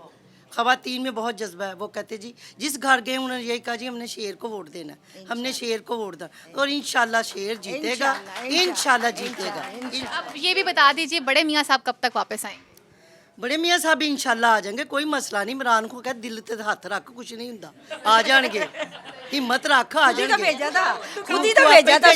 ख़वातीन में बहुत जज्बा है। वो कहते जी जिस घर गए उन्होंने यही कहा जी हमने शेर को वोट देना, हमने शेर को वोट देना और इंशाल्लाह शेर जीतेगा, इंशाल्लाह जीतेगा। अब ये भी बता दीजिए बड़े मियाँ साहब कब तक वापस आएंगे? बड़े मियाँ साहब इंशाल्लाह आ जाएंगे, कोई मसला नहीं। इमरान को कह दिल ते हाथ रख, कुछ नहीं हुंदा, आ जाएंगे, हिम्मत रख, आ जाएंगे। भेजा था, खुद ही तो भेजा था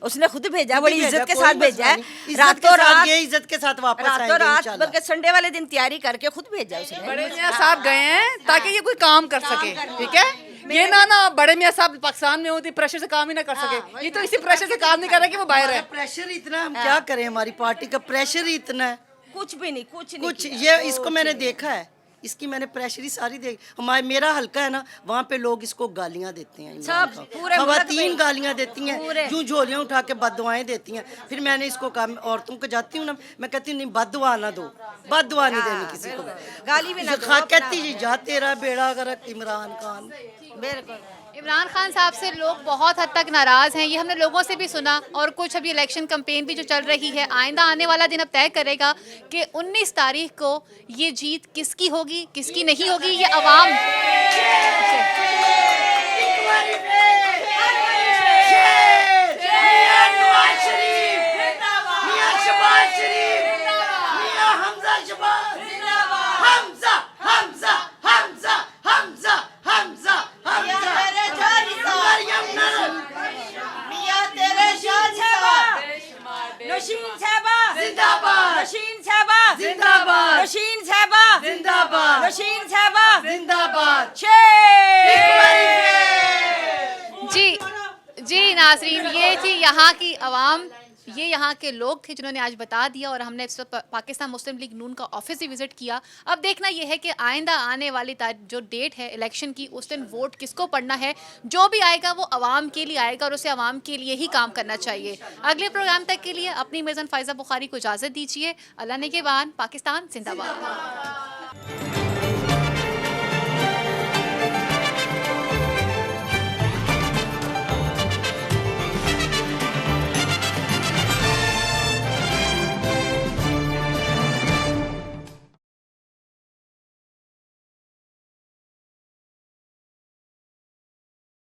उसने खुद भेजा, बड़ी इज्जत के साथ भेजा है, रातों रात इज्जत के साथ वापस आएंगे इंशाल्लाह। बल्कि संडे वाले दिन तैयारी करके खुद भेजा उसने। बड़े मियाँ साहब गए हैं ताकि ये कोई काम कर सके, ठीक है? ये ना बड़े मियाँ साहब पाकिस्तान में होती प्रेशर से काम ही ना कर सके, ये तो इसी प्रेशर से काम नहीं कर रहा कि वो बाहर है। प्रेशर इतना, हम क्या करें, हमारी पार्टी का प्रेशर ही इतना है, कुछ भी नहीं, कुछ ये इसको मैंने देखा है, इसकी मैंने प्रेशर ही सारी देखी। हमारे मेरा हल्का है ना, वहाँ पे लोग इसको गालियाँ देते हैं, सब पूरे ख़वातीन गालियाँ देती हैं, यूँ झोलियाँ उठा के बददुआएं देती हैं। फिर मैंने इसको कहा, औरतों को जाती हूँ ना, मैं कहती हूँ नहीं बददुआ ना दो, बददुआ नहीं देनी किसी को, गाली भी ना कहती जी जा तेरा बेड़ा गर्क इमरान खान। बिल्कुल। इमरान खान साहब से लोग बहुत हद तक नाराज़ हैं, ये हमने लोगों से भी सुना और कुछ अभी इलेक्शन कैंपेन भी जो चल रही है, आइंदा आने वाला दिन अब तय करेगा कि 19 तारीख को ये जीत किसकी होगी किसकी नहीं होगी। ये अवाम नौशीन साहबा जिंदाबाद, नौशीन साहबा जिंदाबाद, नौशीन साहबा जिंदाबाद, नौशीन साहबा जिंदाबाद। जी नाज़रीन, ये थी यहाँ की आवाम, ये यहाँ के लोग थे जिन्होंने आज बता दिया, और हमने इस वक्त पाकिस्तान मुस्लिम लीग नून का ऑफिस भी विजिट किया। अब देखना यह है कि आइंदा आने वाली जो डेट है इलेक्शन की, उस दिन वोट किसको पड़ना है। जो भी आएगा वो आवाम के लिए आएगा और उसे आवाम के लिए ही काम करना चाहिए। अगले प्रोग्राम तक के लिए अपनी मेज़न फायजा बुखारी को इजाज़त दीजिए। अल्लाह ने के बाद, पाकिस्तान जिंदाबाद।